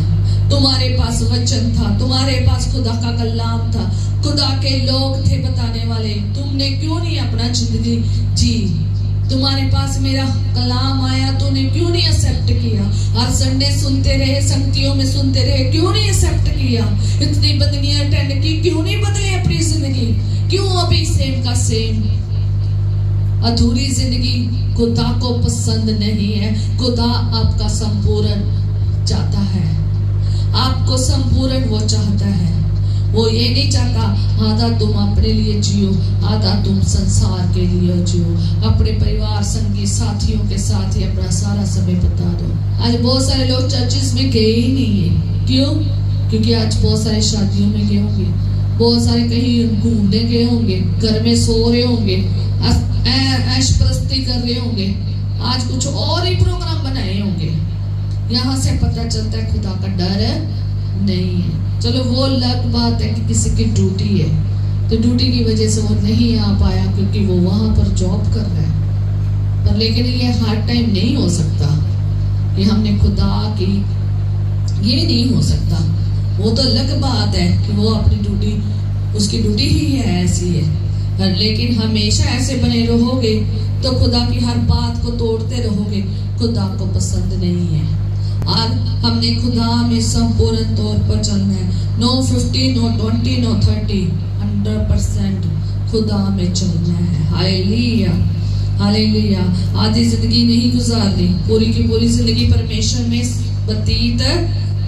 तुम्हारे पास वचन था, तुम्हारे पास खुदा का कलाम था, खुदा के लोग थे बताने वाले, तुमने क्यों नहीं अपना जिंदगी जी। तुम्हारे पास मेरा कलाम आया, तूने क्यों नहीं एक्सेप्ट किया। हर संडे सुनते रहे, संगतियों में सुनते रहे, क्यों नहीं एक्सेप्ट किया। इतनी बंदगियां अटेंड की, क्यों नहीं बदले अपनी जिंदगी, क्यों अभी सेम का सेम। अधूरी जिंदगी खुदा को पसंद नहीं है। खुदा आपका संपूर्ण चाहता है, आपको संपूर्ण वो चाहता है। वो ये नहीं चाहता आधा तुम अपने लिए जियो, आधा तुम संसार के लिए जियो। अपने परिवार संगी साथियों के साथ ही अपना सारा समय बिता दो। आज बहुत सारे लोग चर्चिस में गए ही नहीं है, क्यों? क्योंकि आज बहुत सारे शादियों में गए होंगे, बहुत सारे कहीं घूमने गए होंगे, घर में सो रहे होंगे, ऐश प्रस्ती कर रहे होंगे, आज कुछ और ही प्रोग्राम बनाए होंगे। यहाँ से पता चलता है खुदा का डर नहीं है। चलो वो अलग बात है कि किसी की ड्यूटी है तो ड्यूटी की वजह से वो नहीं आ पाया क्योंकि वो वहां पर जॉब कर रहा है, पर लेकिन ये हर टाइम नहीं हो सकता। ये हमने खुदा की ये नहीं हो सकता। वो तो अलग बात है कि वो अपनी ड्यूटी, उसकी ड्यूटी ही है, ऐसी है। पर लेकिन हमेशा ऐसे बने रहोगे तो खुदा की हर बात को तोड़ते रहोगे, खुदा को पसंद नहीं है। और हमने खुदा में संपूर्ण तौर पर चलना है। नो 50, नो 20, नो 30, 100% खुदा में चलना है। Hallelujah, hallelujah. आधी जिंदगी नहीं गुजारनी, पूरी की पूरी जिंदगी परमेश्वर में व्यतीत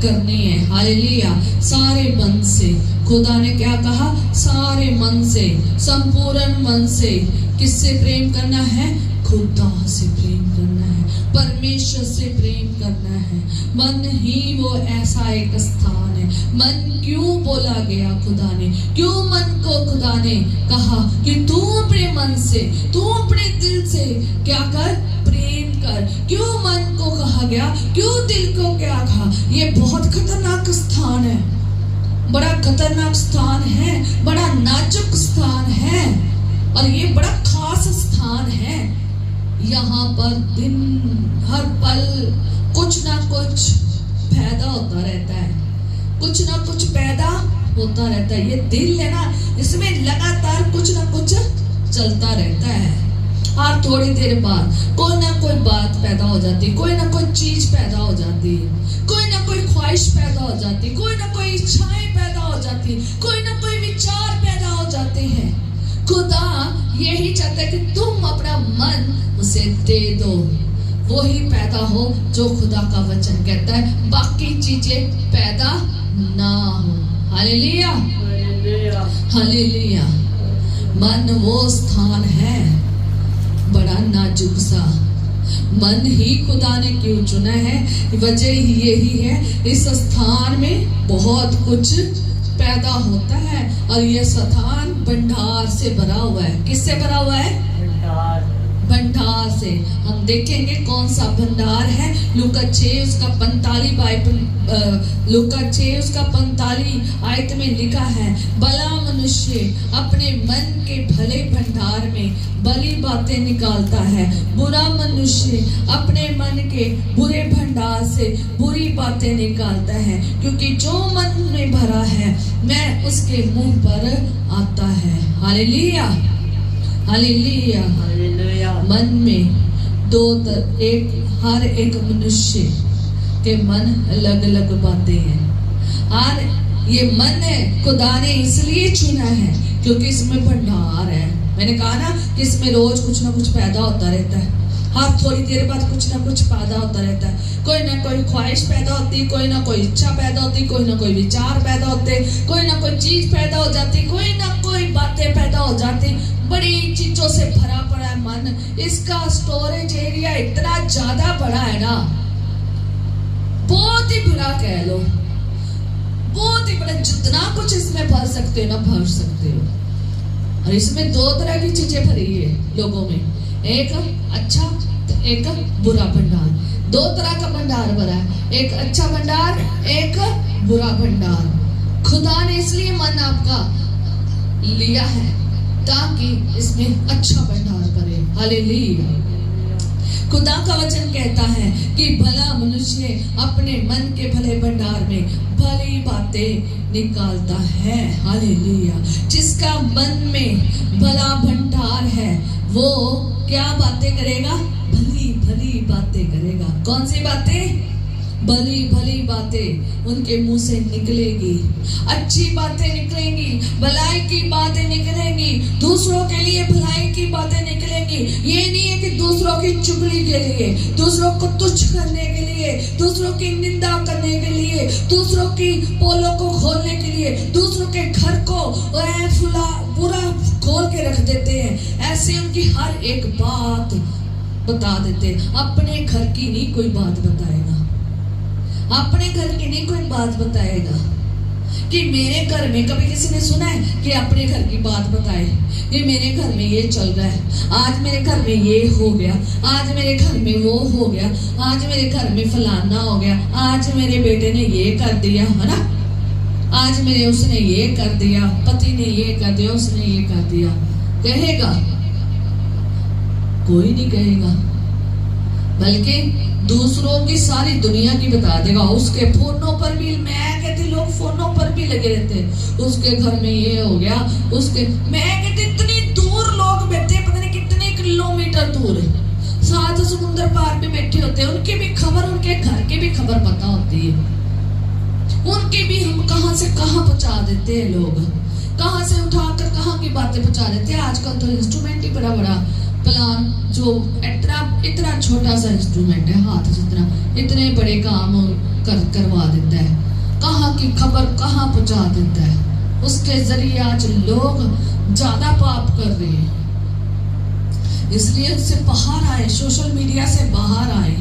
करनी है। हालेलुया। सारे मन से, खुदा ने क्या कहा? सारे मन से, संपूर्ण मन से। किससे प्रेम करना है? खुदा से प्रेम करना है, परमेश्वर से प्रेम करना है। मन ही वो ऐसा एक स्थान है। मन क्यों बोला गया खुदा ने? क्यों मन को खुदा ने कहा कि तू अपने मन से, तू अपने दिल से क्या कर? प्रेम कर। क्यों मन को कहा गया? क्यों दिल को क्या कहा? ये बहुत खतरनाक स्थान है, बड़ा खतरनाक स्थान है, बड़ा नाजुक स्थान है और ये बड़ा खास स्थान है। यहाँ पर दिन हर पल कुछ ना कुछ पैदा होता रहता है, कुछ ना कुछ पैदा होता रहता है। ये दिल है ना, इसमें लगातार कुछ ना कुछ चलता रहता है। और थोड़ी देर बाद कोई ना कोई बात पैदा हो जाती, कोई ना कोई चीज पैदा हो जाती है, कोई ना कोई ख्वाहिश पैदा हो जाती, कोई ना कोई इच्छाएं पैदा हो जाती, कोई ना कोई विचार पैदा हो जाते हैं। खुदा यही चाहता है कि तुम अपना मन उसे दे दो, वो ही पैदा हो जो खुदा का वचन कहता है, बाकी चीजें पैदा ना हो। Hallelujah, hallelujah. मन वो स्थान है बड़ा नाजुक सा। मन ही खुदा ने क्यों चुना है? वजह ही यही है, इस स्थान में बहुत कुछ पैदा होता है और यह स्थान भंडार से भरा हुआ है। किससे भरा हुआ है? भंडार से। हम देखेंगे कौन सा भंडार है। लूका 6 उसका 45 बाइबल लूका 6 उसका 45 आयत में लिखा है, भला मनुष्य अपने मन के भले भंडार में भली बातें निकालता है, बुरा मनुष्य अपने मन के बुरे भंडार से बुरी बातें निकालता है, क्योंकि जो मन में भरा है मैं उसके मुंह पर आता है। Hallelujah, hallelujah, hallelujah. मन में हर एक मनुष्य के मन अलग अलग बातें हैं। और ये मन है खुदा ने इसलिए चुना है क्योंकि इसमें भंडार है। मैंने कहा ना कि इसमें रोज कुछ ना कुछ पैदा होता रहता है। हर थोड़ी देर बाद कुछ ना कुछ पैदा होता रहता है। कोई ना कोई ख्वाहिश पैदा होती, कोई ना कोई इच्छा पैदा होती, कोई ना कोई विचार पैदा होते, कोई ना कोई चीज पैदा हो जाती, कोई ना कोई बातें पैदा हो जाती। बड़ी चीजों से भरा पड़ा है मन। इसका स्टोरेज एरिया इतना ज्यादा बड़ा है ना, बहुत ही बड़ा कह लो, बहुत ही बड़ा। जितना कुछ इसमें भर सकते हो ना भर सकते हो। और इसमें दो तरह की चीजें भरी है लोगों में, एक अच्छा तो एक बुरा भंडार। दो तरह का भंडार भरा है, एक अच्छा भंडार, एक बुरा भंडार। खुदा ने इसलिए मन आपका लिया है ताकि इसमें अच्छा भंडार करे। हालेलुया। खुदा का वचन कहता है कि भला मनुष्य अपने मन के भले भंडार में भली बातें निकालता है। हालेलुया। जिसका मन में भला भंडार है वो क्या बातें करेगा? भली भली बातें करेगा। कौन सी बातें? भली भली बातें उनके मुंह से निकलेगी, अच्छी बातें निकलेंगी, भलाई की बातें निकलेंगी, दूसरों के लिए भलाई की बातें निकलेंगी। ये नहीं है कि दूसरों की चुगली के लिए, दूसरों को तुच्छ करने के लिए, दूसरों की निंदा करने के लिए, दूसरों की पोलों को खोलने के लिए, दूसरों के घर को पूरा खोल के रख देते हैं। ऐसे उनकी हर एक बात बता देते हैं। अपने घर की नहीं कोई बात बताएगा, अपने घर की नहीं कोई बात बताएगा कि मेरे घर में। कभी किसी ने सुना है कि अपने घर की बात बताए कि मेरे घर में ये चल रहा है, आज मेरे घर में ये हो गया, आज मेरे घर में वो हो गया, आज मेरे घर में फलाना हो गया, आज मेरे बेटे ने ये कर दिया, है ना, आज मेरे उसने ये कर दिया, पति ने ये कर दिया, उसने ये कर दिया। कहेगा? कोई नहीं कहेगा, बल्कि दूसरों की सारी दुनिया की बता देगा। उसके फोनों पर भी, मैं कहती लोग फोनों पर भी लगे रहते हैं, उसके घर में ये हो गया, उसके, मैं कहती इतनी दूर लोग बैठे, पता नहीं कितने किलोमीटर दूर है, साथ समुद्र पार पे बैठे होते हैं, उनकी भी खबर, उनके घर की भी खबर पता होती है, उनकी भी हम कहां से कहां पहुंचा देते हैं। लोग कहां से उठाकर कहां की बातें पहुंचा देते हैं। आजकल तो इंस्ट्रूमेंट ही बड़ा बड़ा प्लान, जो इतना छोटा सा इंस्ट्रूमेंट है, हाथ जितना, इतने बड़े काम करवा देता है, कहाँ की खबर कहाँ पहुंचा देता है। उसके जरिए आज लोग ज्यादा पाप कर रहे हैं। इसलिए उससे बाहर आए, सोशल मीडिया से बाहर आए,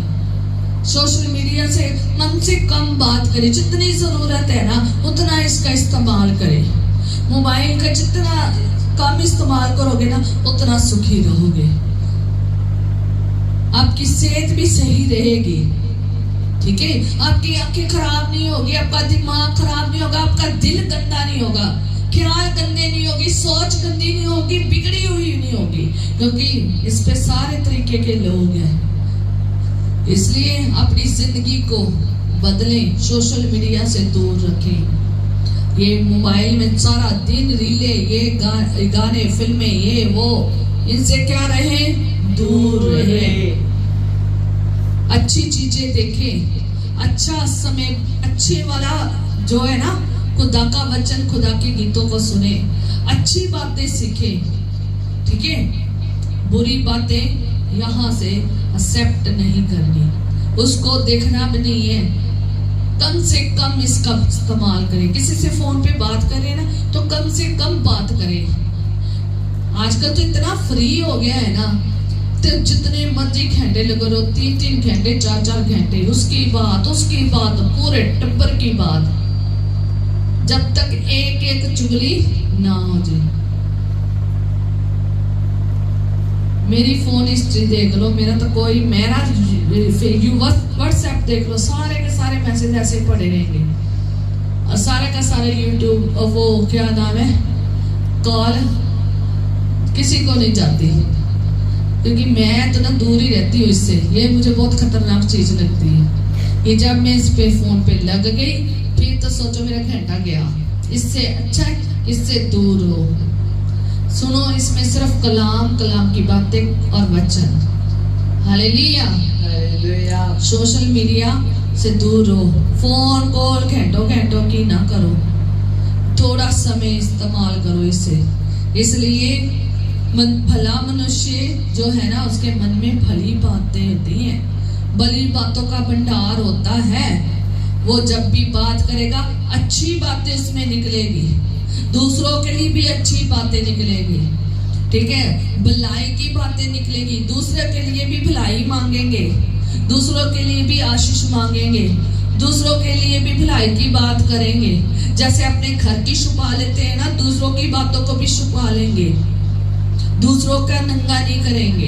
सोशल मीडिया से मन से कम बात करें। जितनी जरूरत है ना उतना इसका इस्तेमाल करें। मोबाइल का जितना कम इस्तेमाल करोगे ना उतना सुखी रहोगे, आपकी सेहत भी सही रहेगी, ठीक है, आपकी आंखें खराब नहीं होगी, आपका दिमाग खराब नहीं होगा, आपका दिल गंदा नहीं होगा, ख्याल गंदे नहीं होगी, सोच गंदी नहीं होगी, बिगड़ी हुई नहीं होगी, क्योंकि इस पे सारे तरीके के लोग हैं। इसलिए अपनी जिंदगी को बदलें, सोशल मीडिया से दूर रखें। ये मोबाइल में सारा दिन रीले, ये गाने, फिल्में, ये वो, इनसे क्या रहे? दूर रहे। अच्छी चीजें देखें, अच्छा समय, अच्छे वाला जो है ना, खुदा का वचन, खुदा के गीतों को सुने, अच्छी बातें सीखें, ठीक है। बुरी बातें यहाँ से एक्सेप्ट नहीं करनी, उसको देखना भी नहीं है। कम से कम इसका इस्तेमाल करें। किसी से फोन पे बात करें ना तो कम से कम बात करें। आजकल तो इतना फ्री हो गया है ना, तो जितने मर्जी घंटे लगे रहो, 3-3 घंटे, 4-4 घंटे, उसकी बात, पूरे टब्बर की बात, जब तक एक चुगली ना हो जाए। मेरी फोन हिस्ट्री देख लो, मेरा तो कोई मेरा व्हाट्सएप देख लो, सारे के सारे मैसेज ऐसे पड़े रहेंगे और सारे का सारे यूट्यूब और वो क्या नाम है कॉल किसी को नहीं जाती, क्योंकि मैं तो ना दूर ही रहती हूँ इससे। ये मुझे बहुत खतरनाक चीज लगती है। ये जब मैं इस पे फोन पे लग गई फिर तो सोचो मेरा घंटा गया। इससे अच्छा इससे दूर हो। सुनो, इसमें सिर्फ कलाम की बातें और वचन। हालेलुया। सोशल मीडिया से दूर हो, फोन कॉल घंटों की ना करो, थोड़ा समय इस्तेमाल करो इससे। इसलिए भला मनुष्य जो है ना उसके मन में भली बातें होती हैं, भली बातों का भंडार होता है। वो जब भी बात करेगा अच्छी बातें उसमें निकलेगी, दूसरों के लिए भी अच्छी बातें निकलेगी, ठीक है, भलाई की बातें निकलेगी, दूसरे के लिए भी भलाई मांगेंगे, दूसरों के लिए भी आशीष मांगेंगे, दूसरों के लिए भी भलाई की बात करेंगे। जैसे अपने घर की छुपा लेते हैं ना, दूसरों की बातों को भी छुपा लेंगे, दूसरों का नंगा नहीं करेंगे,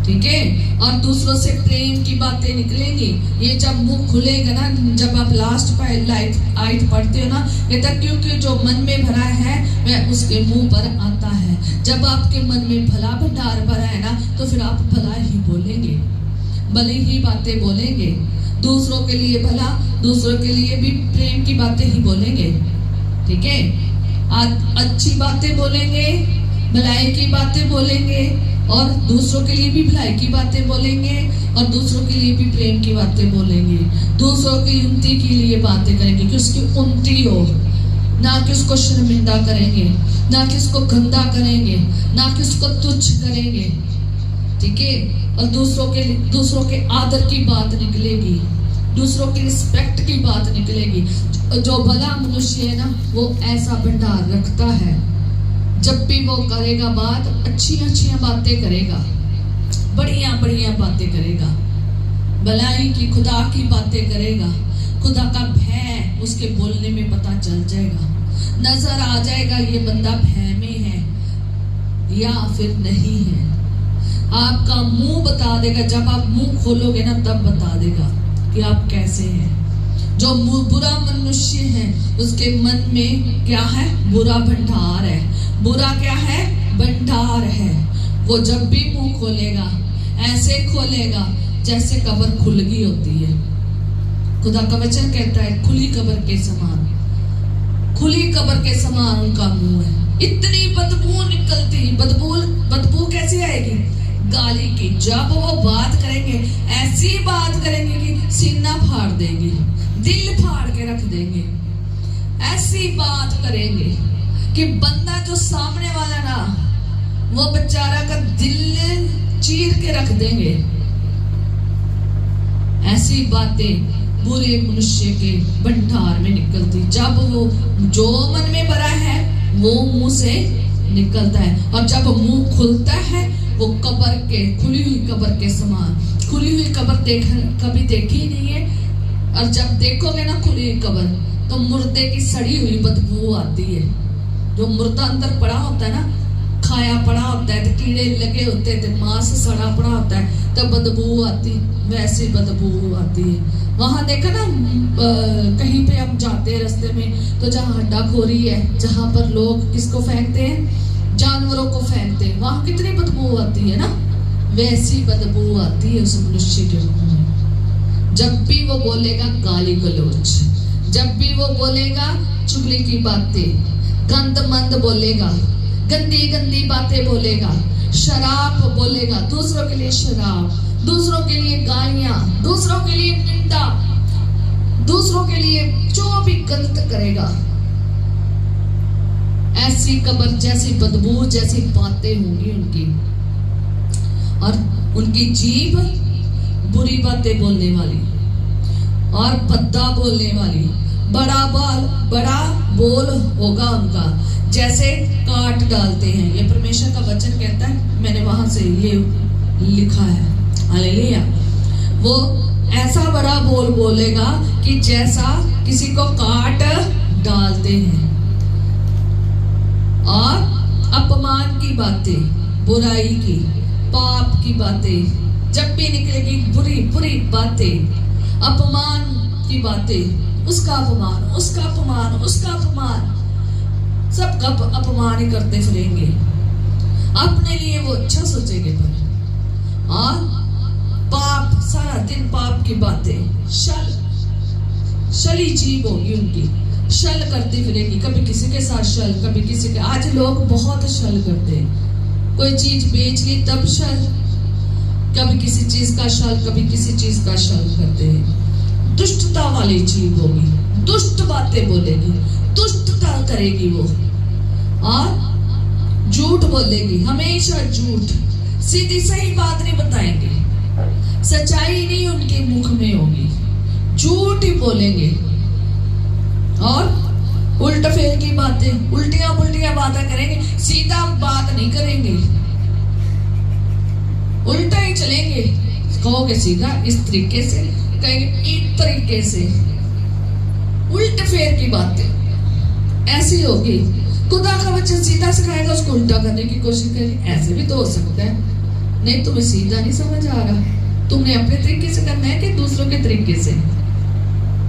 ठीक है। और दूसरों से प्रेम की बातें निकलेंगी। ये जब मुंह खुलेगा ना, जब आप लास्ट आयत पढ़ते हो ना, कहता क्योंकि जो मन में भरा है वह उसके मुंह पर आता है। जब आपके मन में भला भंडार भरा है ना तो फिर आप भला ही बोलेंगे, भली ही बातें बोलेंगे, दूसरों के लिए भला, दूसरों के लिए भी प्रेम की बातें ही बोलेंगे, ठीक है। अच्छी बातें बोलेंगे, भलाई की बातें बोलेंगे और दूसरों के लिए भी भलाई की बातें बोलेंगे और दूसरों के लिए भी प्रेम की बातें बोलेंगे, दूसरों की उन्नति के लिए बातें करेंगे कि उसकी उन्नति हो, ना कि उसको शर्मिंदा करेंगे, ना कि उसको गंदा करेंगे, ना कि उसको तुच्छ करेंगे, ठीक है। और दूसरों के आदर की बात निकलेगी, दूसरों की रिस्पेक्ट की बात निकलेगी। जो भला मनुष्य है ना वो ऐसा भंडार रखता है, जब भी वो करेगा बात अच्छी बातें करेगा, बढ़िया बातें करेगा, भलाई की खुदा की बातें करेगा, खुदा का भय उसके बोलने में पता चल जाएगा, नजर आ जाएगा ये बंदा भय में है या फिर नहीं है। आपका मुंह बता देगा, जब आप मुंह खोलोगे ना तब बता देगा कि आप कैसे हैं। जो बुरा मनुष्य है उसके मन में क्या है, बुरा भंडार है। बुरा क्या है, भंडार है। वो जब भी मुंह खोलेगा ऐसे खोलेगा जैसे कब्र खुल गई होती है। खुदा का वचन कहता है खुली कब्र के समान, खुली कब्र के समान उनका मुंह है। इतनी बदबू निकलती, बदबू कैसी आएगी, गाली की। जब वो बात करेंगे ऐसी बात करेंगे कि सीना फाड़ देंगे, दिल फाड़ के रख देंगे। ऐसी बात करेंगे कि बंदा जो सामने वाला ना वो बेचारा का दिल चीर के रख देंगे। ऐसी बातें बुरे मनुष्य के भंडार में निकलती। जब वो जो मन में भरा है वो मुंह से निकलता है, और जब मुंह खुलता है वो कब्र के, खुली हुई कब्र के समान। खुली हुई कब्र कभी देखी नहीं है, और जब देखोगे ना खुली हुई कब्र तो मुर्दे की सड़ी हुई बदबू आती है। जो मुर्दा अंदर पड़ा होता है ना, खाया पड़ा होता है, तो कीड़े लगे होते हैं, मांस सड़ा पड़ा होता है, तो बदबू आती, वैसी बदबू आती है। वहां देखा ना, कहीं पे हम जाते हैं रास्ते में तो जहाँ हड्डाखोरी है, जहाँ पर लोग किसको फेंकते हैं, जानवरों को फेंकते हैं, वहां कितनी बदबू आती है ना, वैसी बदबू आती है उस मनुष्य के मुंह में। जब भी वो बोलेगा गाली गलौज, जब भी वो बोलेगा चुगली की बातें, गंद मंद बोलेगा, गंदी बातें बोलेगा, शराब बोलेगा, दूसरों के लिए शराब, दूसरों के लिए गालियां, दूसरों के लिए निंदा, दूसरों के लिए जो भी गलत करेगा, ऐसी कब्र जैसी बदबू जैसी बातें होंगी उनकी। और उनकी जीभ बुरी बातें बोलने वाली और भद्दा बोलने वाली, बड़ा बोल होगा उनका, जैसे काट डालते हैं। ये परमेश्वर का वचन कहता है, मैंने वहां से ये लिखा है। हालेलुया। वो ऐसा बड़ा बोल बोलेगा कि जैसा किसी को काट डालते हैं। और अपमान की बातें, बुराई की, पाप की बातें जब भी निकलेगी, बुरी बुरी बातें, अपमान की बातें, उसका अपमान, उसका अपमान, उसका अपमान, सबका अपमान ही करते फिरेंगे। अपने लिए वो अच्छा सोचेंगे, पर और पाप, सारा दिन पाप की बातें, शली जीव होगी उनकी, शल करती फिरेगी, कभी किसी के साथ शल, कभी किसी के। आज लोग बहुत शल करते हैं, कोई चीज बेच ली तब शल, कभी किसी चीज का शल, कभी किसी चीज का शल करते हैं। दुष्टता वाली जीव होगी, दुष्ट बातें बोलेगी, दुष्टता करेगी वो, और झूठ बोलेगी, हमेशा झूठ, सीधी सही बात नहीं बताएंगे, सच्चाई नहीं उनके मुख में होगी, झूठ ही बोलेंगे, और उल्टा फेर की बातें, उल्टियां पुल्टियां बातें करेंगे, सीधा बात नहीं करेंगे, उल्टा ही चलेंगे। कहोगे सीधा इस तरीके से, कहेंगे इस तरीके से, उल्ट फेर की बातें ऐसी होगी। खुदा का वचन सीधा सिखाएगा, उसको उल्टा करने की कोशिश करेगी। ऐसे भी तो हो सकता है, नहीं तुम्हें सीधा नहीं समझ आ रहा, तुमने अपने तरीके से करना है कि दूसरों के तरीके से।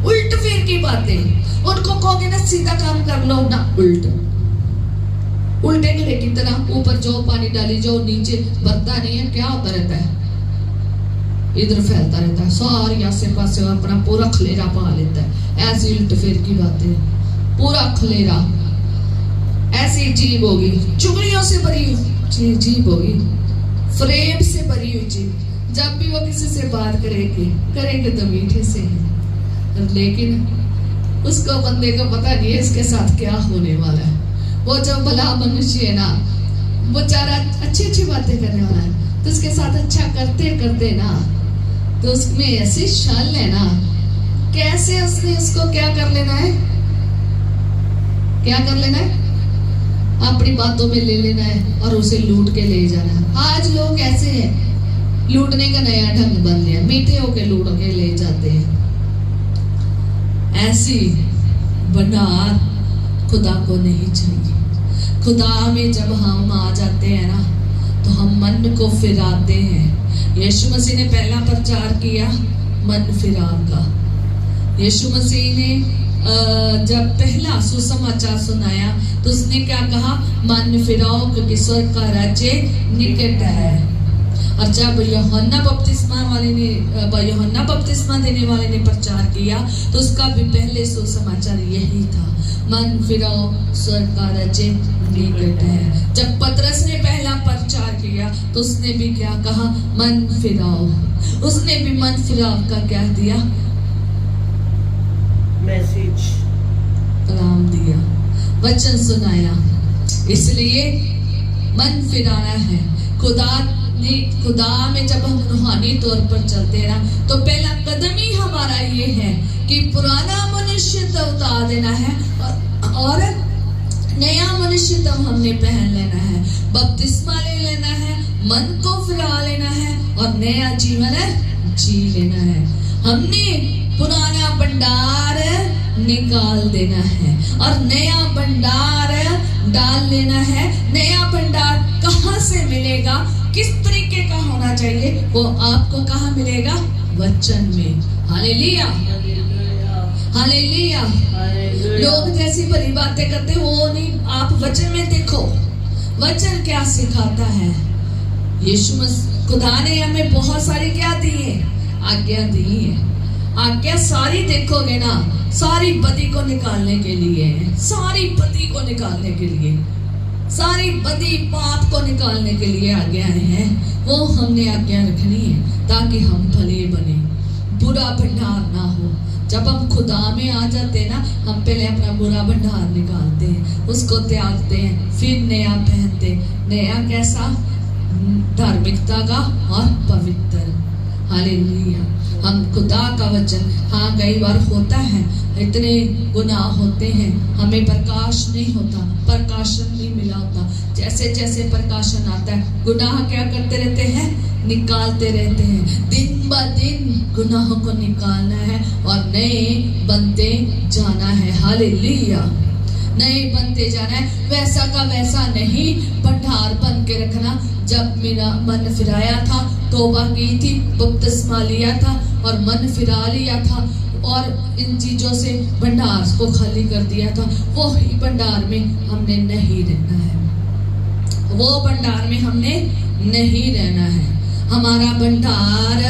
उल्ट फेर की बातें, उनको कहोगे ना सीधा काम कर लो ना, उल्टे घड़े की तरह ऊपर जो पानी डाली जो नीचे भरता नहीं है, क्या होता रहता है, इधर फैलता रहता है, सारी आसे पासे अपना पूरा खलेरा पा लेता है। ऐसी उल्ट फेर की बातें, पूरा खलेरा, ऐसी जीव होगी, चुगलियों से भरी जीव होगी, फ्रेब से भरी हुई जीव। जब भी वो किसी से बात करेंगे तो मीठे से, लेकिन उसको बंदे को पता नहीं है इसके साथ क्या होने वाला है। वो जो भला मनुष्य है ना, वो बेचारा अच्छी अच्छी बातें करने वाला है, तो उसके साथ अच्छा करते करते ना, तो उसमें ऐसी शल है ना, कैसे उसने उसको क्या कर लेना है, क्या कर लेना है, अपनी बातों में ले लेना है और उसे लूट के ले जाना है। आज लोग ऐसे हैं, लूटने का नया ढंग बन गया, मीठे होके लूट के ले जाते हैं। ऐसी बनार खुदा को नहीं चाहिए। खुदा में जब हम आ जाते हैं ना, तो हम मन को फिराते हैं। यीशु मसीह ने पहला प्रचार किया मन फिराव का। यीशु मसीह ने जब पहला सुसमाचार सुनाया तो उसने क्या कहा, मन फिराओ क्योंकि स्वर्ग का राज्य निकट है। और जब यूहन्ना बपतिस्मा देने वाले ने प्रचार किया तो उसका भी पहले सुसमाचार यही था, मन फिराओ स्वर्ग का राज्य निकट है। जब पतरस ने पहला प्रचार किया तो उसने भी क्या कहा, मन फिराओ। उसने भी मन फिराव का क्या दिया, मैसेज, कलाम दिया, वचन सुनाया। इसलिए मन फिराना है। खुदा में जब हम रूहानी तौर पर चलते हैं ना, तो पहला कदम ही हमारा ये है कि पुराना मनुष्य तो उतार देना है और नया मनुष्य तो हमने पहन लेना है, बपतिस्मा ले लेना है, मन को फिरा लेना है और नया जीवन जी लेना है। हमने पुराना भंडार निकाल देना है और नया भंडार डाल लेना है। नया भंडार कहाँ से मिलेगा, किस तरीके का होना चाहिए, वो आपको कहाँ मिलेगा, वचन में। Hallelujah, hallelujah. लोग जैसी भली बातें करते वो नहीं, आप वचन में देखो, वचन क्या सिखाता है। यीशु मसीह खुदा ने हमें बहुत सारी क्या दी है, आज्ञा दी है। आज्ञा सारी देखोगे ना, सारी बदी को निकालने के लिए, सारी बदी को निकालने के लिए, सारी बदी पाप को निकालने के लिए आज्ञाएं हैं। वो हमने आज्ञा रखनी है ताकि हम भले बने, बुरा भंडार ना हो। जब हम खुदा में आ जाते हैं ना, हम पहले अपना बुरा भंडार निकालते हैं, उसको त्यागते हैं, फिर नया पहनते। नया कैसा, धार्मिकता का और पवित्र। हालेलुया। हम खुदा का वचन, हाँ कई बार होता है, इतने गुनाह होते हैं, हमें प्रकाश नहीं होता, प्रकाशन नहीं मिला होता। जैसे जैसे प्रकाशन आता है, गुनाह क्या करते रहते हैं, निकालते रहते हैं। दिन ब दिन गुनाहों को निकालना है और नए बनते जाना है। हालेलुया। नए बनते जाना है। वैसा का वैसा नहीं भंडार बन के रखना। जब मेरा मन फिराया था, तौबा की थी, बपतिस्मा लिया था और मन फिरा लिया था और इन चीजों से भंडार को खाली कर दिया था, वो ही भंडार में हमने नहीं रहना है। वो भंडार में हमने नहीं रहना है। हमारा भंडार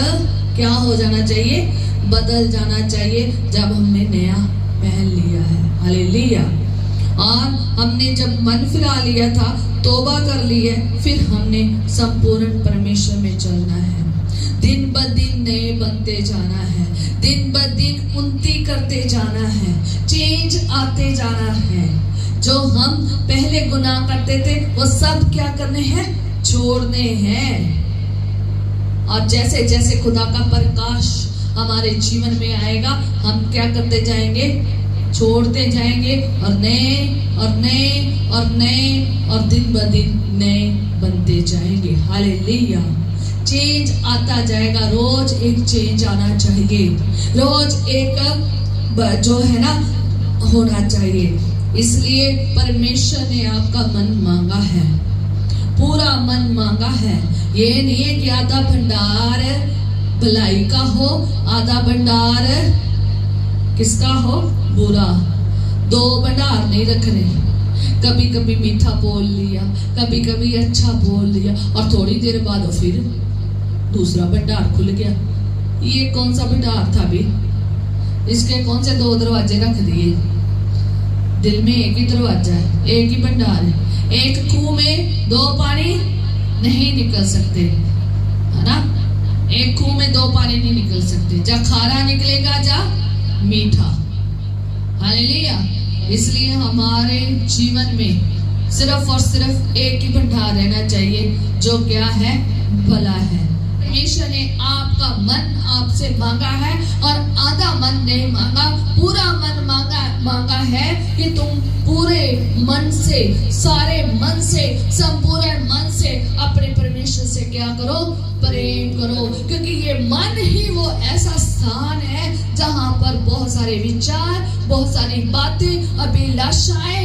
क्या हो जाना चाहिए? बदल जाना चाहिए जब हमने नया पहन लिया है। हालेलुया। और हमने जब मन फिरा लिया था, तौबा कर ली है, फिर हमने संपूर्ण परमेश्वर में चलना है। दिन ब दिन नए बनते जाना है, दिन ब दिन उन्नति करते जाना है, चेंज आते जाना है। जो हम पहले गुनाह करते थे वो सब क्या करने हैं? छोड़ने हैं। और जैसे जैसे खुदा का प्रकाश हमारे जीवन में आएगा, हम क्या करते जाएंगे? छोड़ते जाएंगे और नए और नए और नए और दिन ब दिन नए बनते जाएंगे। हालेलुया। चेंज आता जाएगा। रोज एक चेंज आना चाहिए, रोज एक जो है ना होना चाहिए। इसलिए परमेश्वर ने आपका मन मांगा है, पूरा मन मांगा है। ये नहीं है कि आधा भंडार भलाई का हो, आधा भंडार किसका हो? बुरा। दो भंडार नहीं रखने। कभी कभी मीठा बोल लिया, कभी कभी अच्छा बोल लिया और थोड़ी देर बाद फिर दूसरा भंडार खुल गया। ये कौन सा भंडार था भी? इसके कौन से दो दरवाजे रख दिए? दिल में एक ही दरवाजा है, एक ही भंडार है। एक कुएं में दो पानी नहीं निकल सकते, है ना? एक कुएं में दो पानी नहीं निकल सकते, जा खारा निकलेगा जा मीठा। हालेलुया। इसलिए हमारे जीवन में सिर्फ और सिर्फ एक ही भंडार रहना चाहिए, जो क्या है? भला है। परमेश्वर ने आपका मन आपसे मांगा है और आधा मन नहीं मांगा, पूरा मन मांगा है कि तुम पूरे मन से, सारे मन से, संपूर्ण मन से अपने परमेश्वर से क्या करो? प्रेम करो। क्योंकि ये मन ही वो ऐसा स्थान है जहां पर बहुत सारे विचार, बहुत सारी बातें, अभिलाषाएं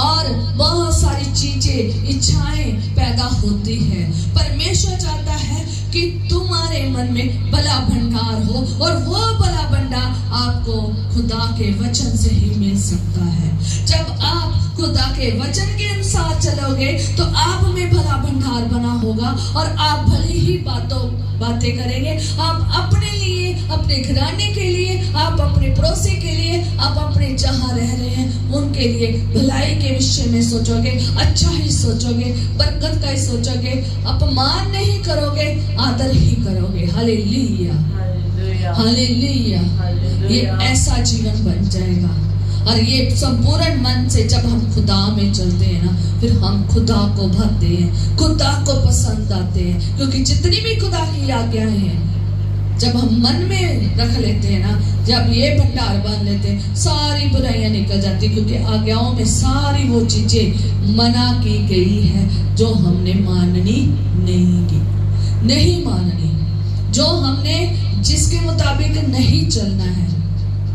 और बहुत सारी चीजें, इच्छाएं पैदा होती है। परमेश्वर चाहता है कि तुम्हारे मन में भला भंडार हो और वो भला भंडार आपको खुदा के वचन से ही मिल सकता है। जब आप खुदा के वचन के अनुसार चलोगे तो आप में भला भंडार बना होगा और आप भली ही बातें करेंगे। आप अपने लिए, अपने घराने के लिए, आप अपने पड़ोसी के लिए, आप अपने जहां रह रहे हैं उनके लिए भलाई के विषय में सोचोगे, अच्छा ही सोचोगे, बरकत का ही सोचोगे, अपमान नहीं करोगे, आदर ही करोगे। Hallelujah, hallelujah. ये ऐसा जीवन बन जाएगा। और ये संपूर्ण मन से जब हम खुदा में चलते हैं ना, फिर हम खुदा को भरते हैं, खुदा को पसंद आते हैं। क्योंकि जितनी भी खुदा की आज्ञाएं हैं, जब हम मन में रख लेते हैं ना, जब ये भंडार बांध लेते हैं, सारी बुराइयां निकल जाती। क्योंकि आज्ञाओं में सारी वो चीजें मना की गई है जो हमने माननी नहीं माननी, जो हमने जिसके मुताबिक नहीं चलना है।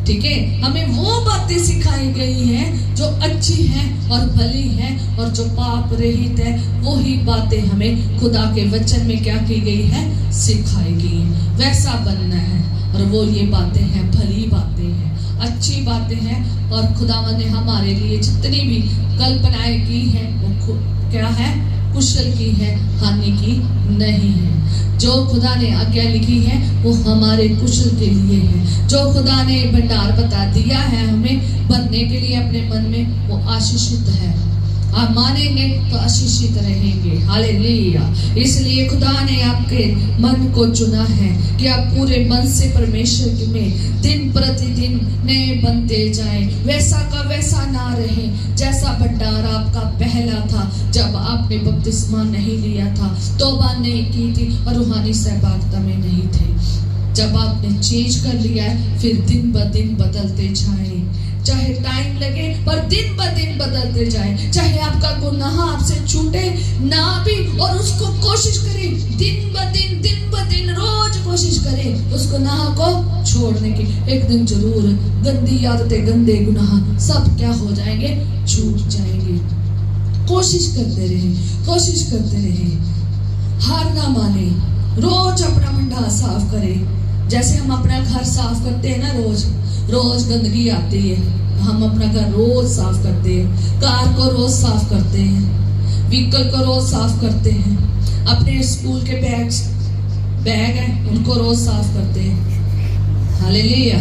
ठीक है, हमें वो बातें सिखाई गई हैं जो अच्छी हैं और भली हैं और जो पाप रहित है। वो ही बातें हमें खुदा के वचन में क्या की गई है? सिखाई गई है। वैसा बनना है और वो ये बातें हैं, भली बातें हैं, अच्छी बातें हैं। और खुदावंद ने हमारे लिए जितनी भी कल्पनाएं की हैं वो क्या है? कुशल की है, हानि की नहीं है। जो खुदा ने आज्ञा लिखी है वो हमारे कुशल के लिए है। जो खुदा ने भंडार बता दिया है हमें भरने के लिए अपने मन में, वो आशीषित है। आप मानेंगे तो आशीषित रहेंगे। हालेलुया। इसलिए खुदा ने आपके मन को चुना है कि आप पूरे मन से परमेश्वर में दिन प्रतिदिन नए बनते जाएं। वैसा का वैसा ना रहे जैसा भंडार आपका पहला था, जब आपने बपतिस्मा नहीं लिया था, तौबा नहीं की थी और रूहानी सहभागिता में नहीं थे। जब आपने चेंज कर लिया है, फिर दिन ब दिन बदलते जाएं। चाहे टाइम लगे पर दिन ब दिन बदलते जाए। चाहे आपका गुनाह आपसे छूटे ना भी, और उसको कोशिश करें दिन ब दिन रोज कोशिश करें उस गुनाह को छोड़ने की। एक दिन जरूर गंदी आदतें, गंदे गुनाह सब क्या हो जाएंगे, छूट जाएंगे। कोशिश करते रहे, कोशिश करते रहे, हार ना माने। रोज अपना मंडा साफ करें। जैसे हम अपना घर साफ करते हैं ना, रोज रोज गंदगी आती है, हम अपना घर रोज साफ करते हैं, कार को रोज साफ करते हैं, व्हीकल को रोज साफ करते हैं, अपने स्कूल के बैग हैं उनको रोज साफ करते हैं। हालेलुया।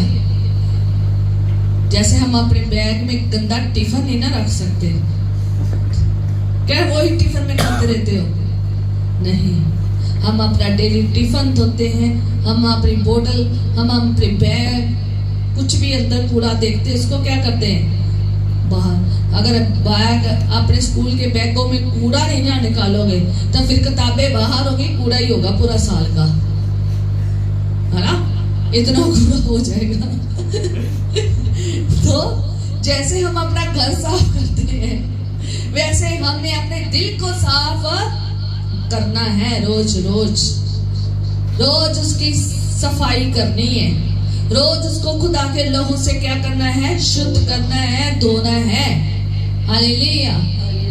जैसे हम अपने बैग में गंदा टिफिन नहीं ना रख सकते, क्या वही टिफिन में खाते रहते हो? नहीं, हम अपना डेली टिफिन धोते हैं, हम अपनी बोतल, हम अपने बैग, कुछ भी अंदर कूड़ा देखते हैं उसको क्या करते हैं, बाहर। अगर बैग, अपने स्कूल के बैगों में कूड़ा नहीं ना निकालोगे तो फिर किताबें बाहर होगी, कूड़ा ही होगा पूरा साल का, है ना? इतना कूड़ा हो जाएगा। तो जैसे हम अपना घर साफ करते हैं, वैसे हमने अपने दिल को साफ करना है। रोज रोज रोज उसकी सफाई करनी है। रोज उसको खुदा के लहू से क्या करना है, शुद्ध करना है, धोना है। हालेलुया।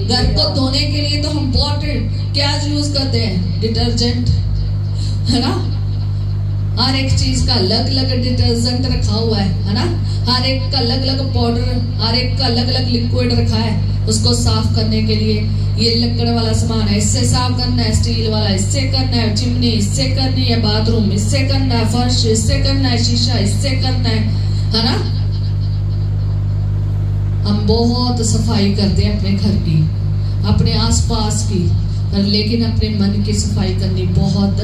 घर को धोने के लिए तो हम वाटर क्या यूज करते हैं, डिटर्जेंट, है ना? हर एक चीज का अलग अलग डिटर्जेंट रखा हुआ है ना? हर एक का अलग अलग पाउडर, हर एक का अलग अलग लिक्विड रखा है उसको साफ करने के लिए। ये लकड़ वाला सामान है, इससे साफ करना है, स्टील वाला इससे करना है, चिमनी इससे करनी है, बाथरूम इससे करना है, फर्श इससे करना है, शीशा इससे करना है ना? हम बहुत सफाई करते हैं अपने घर की, अपने आसपास की, लेकिन अपने मन की सफाई करनी बहुत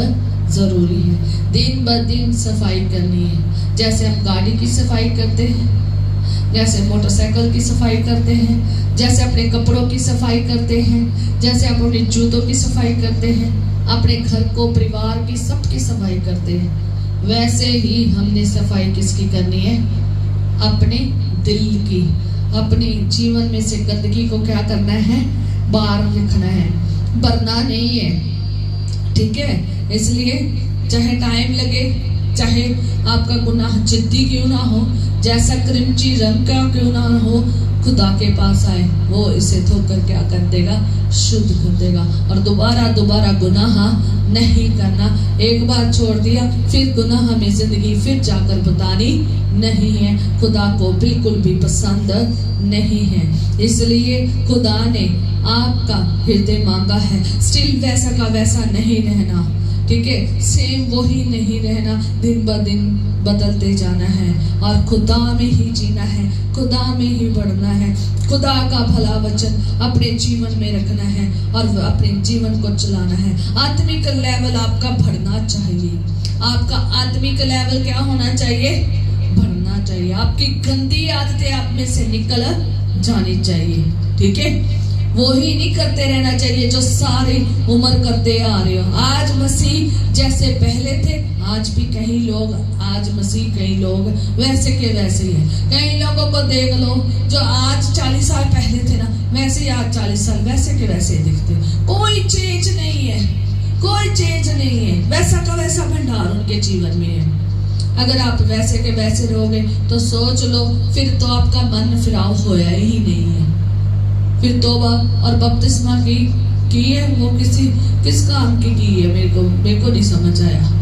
जरूरी है। दिन ब दिन सफाई करनी है। जैसे हम गाड़ी की सफाई करते हैं, जैसे मोटरसाइकिल की सफाई करते हैं, जैसे अपने कपड़ों की सफाई करते हैं, जैसे हम अपने जूतों की सफाई करते हैं, अपने घर को, परिवार की, सबकी सफाई करते हैं, वैसे ही हमने सफाई किसकी करनी है, अपने दिल की। अपने जीवन में से गंदगी को क्या करना है, बाहर रखना है, भरना नहीं है। ठीक है? इसलिए चाहे टाइम लगे, चाहे आपका गुनाह जिद्दी क्यों ना हो, जैसा क्रिमची रंग का क्यों ना हो, खुदा के पास आए, वो इसे धोकर क्या कर देगा, शुद्ध कर देगा। और दोबारा दोबारा गुनाह नहीं करना। एक बार छोड़ दिया, फिर गुनाह हमें जिंदगी फिर जाकर बतानी नहीं है। खुदा को बिल्कुल भी पसंद नहीं है। इसलिए खुदा ने आपका हृदय मांगा है, स्टिल वैसा का वैसा नहीं रहना। ठीक है? सेम वही नहीं रहना, दिन ब दिन बदलते जाना है और खुदा में ही जीना है, खुदा में ही बढ़ना है, खुदा का भला वचन अपने जीवन में रखना है और अपने जीवन को चलाना है। आत्मिक लेवल आपका बढ़ना चाहिए। आपका आत्मिक लेवल क्या होना चाहिए, बढ़ना चाहिए। आपकी गंदी आदतें आप में से निकल जानी चाहिए। ठीक है? वो ही नहीं करते रहना चाहिए जो सारी उम्र करते आ रहे हो। आज मसीह जैसे पहले थे, आज भी कई लोग, आज मसीह कई लोग वैसे के वैसे ही है। कई लोगों को देख लो जो आज 40 साल पहले थे ना, वैसे ही आज 40 साल वैसे के वैसे ही दिखते। कोई चेंज नहीं है, कोई चेंज नहीं है। वैसा का वैसा भंडार उनके जीवन में है। अगर आप वैसे के वैसे रहोगे तो सोच लो, फिर तो आपका मन फिराव होया ही नहीं है। फिर तौबा और बपतिस्मा की है, वो किस काम की है, मेरे को नहीं समझ आया।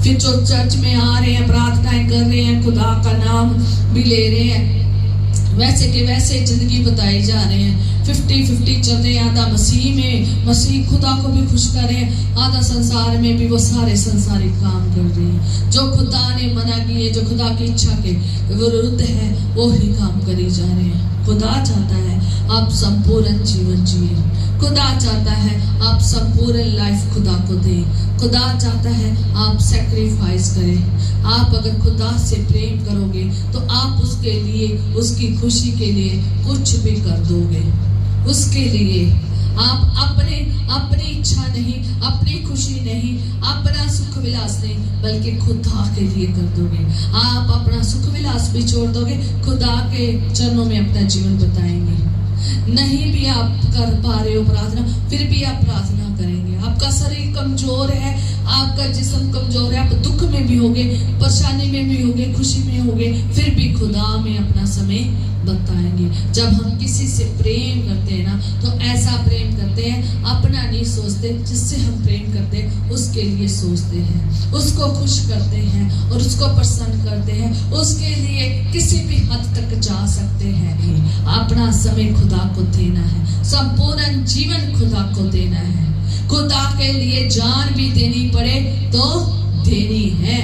फिर जो चर्च में आ रहे हैं, प्रार्थनाएं कर रहे हैं, खुदा का नाम भी ले रहे हैं, वैसे के वैसे जिंदगी बताई जा रहे हैं। 50-50 चल रहे हैं। आधा मसीह में, मसीह खुदा को भी खुश कर रहे हैं, आधा संसार में भी वो सारे संसारिक काम कर रहे हैं। जो खुदा ने मना किए, जो खुदा की इच्छा के विरुद्ध है, वो ही काम करी जा रहे हैं। खुदा चाहता है आप संपूर्ण जीवन जिए। खुदा चाहता है आप संपूर्ण लाइफ खुदा को दें। खुदा चाहता है आप सैक्रिफाइस करें। आप अगर खुदा से प्रेम करोगे तो आप उसके लिए, उसकी खुशी के लिए कुछ भी कर दोगे। उसके लिए आप अपनी इच्छा नहीं, अपनी खुशी नहीं, अपना सुख विलास नहीं, बल्कि खुदा के लिए कर दोगे। आप अपना सुख विलास भी छोड़ दोगे, खुदा के चरणों में अपना जीवन बताएंगे। नहीं भी आप कर पा रहे हो प्रार्थना, फिर भी आप प्रार्थना करेंगे। आपका शरीर कमजोर है, आपका जिस्म कमजोर है, आप दुख में भी होगे, परेशानी में भी होगे, खुशी में होगे, फिर भी खुदा में अपना समय बताएंगे। जब हम किसी से प्रेम करते हैं ना, तो ऐसा प्रेम करते हैं, अपना नहीं सोचते, जिससे हम प्रेम करते हैं उसके लिए सोचते हैं, उसको खुश करते हैं और उसको प्रसन्न करते हैं, उसके लिए किसी भी हद तक जा सकते हैं। अपना समय खुदा को देना है, संपूर्ण जीवन खुदा को देना है। खुदा के लिए जान भी देनी पड़े तो देनी है।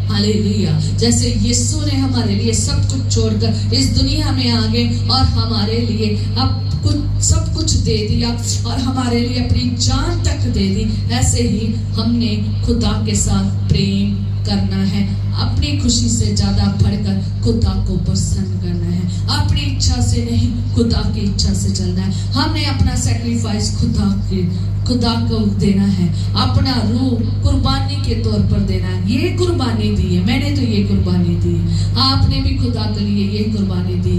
हालेलुया। जैसे यीशु ने हमारे लिए सब कुछ छोड़कर इस दुनिया में आ गए और हमारे लिए अब कुछ सब कुछ दे दिया और हमारे लिए अपनी जान तक दे दी, ऐसे ही हमने खुदा के साथ प्रेम करना है। अपनी खुशी से ज्यादा बढ़कर खुदा को प्रसन्न करना है। अपनी इच्छा से नहीं, खुदा की इच्छा से चलना है। हमने अपना सैक्रिफाइस खुदा को देना है, अपना रूह कुर्बानी के तौर पर देना है। ये कुर्बानी दी है, मैंने तो ये कुर्बानी दी, आपने भी खुदा के लिए ये कुर्बानी दी।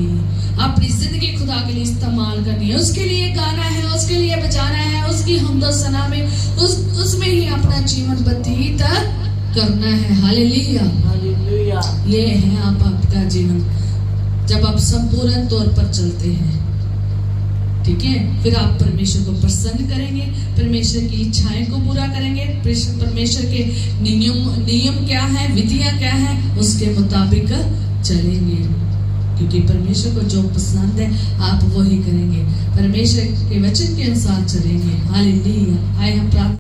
अपनी जिंदगी खुदा के लिए इस्तेमाल करनी है, उसके लिए गाना है, उसके लिए बजाना है, उसकी हमदो सना में उसमें ही अपना जीवन व्यतीत करना है। Hallelujah, hallelujah. ये है आपका जीवन जब आप संपूर्ण तौर पर चलते हैं। ठीक है, फिर आप परमेश्वर को प्रसन्न करेंगे, परमेश्वर की इच्छाएं को पूरा करेंगे, परमेश्वर के नियम क्या है, विधियां क्या है, उसके मुताबिक चलेंगे। क्योंकि परमेश्वर को जो पसंद है आप वही करेंगे, परमेश्वर के वचन के अनुसार चलेंगे। हालेलुया। आए हम प्रार्थना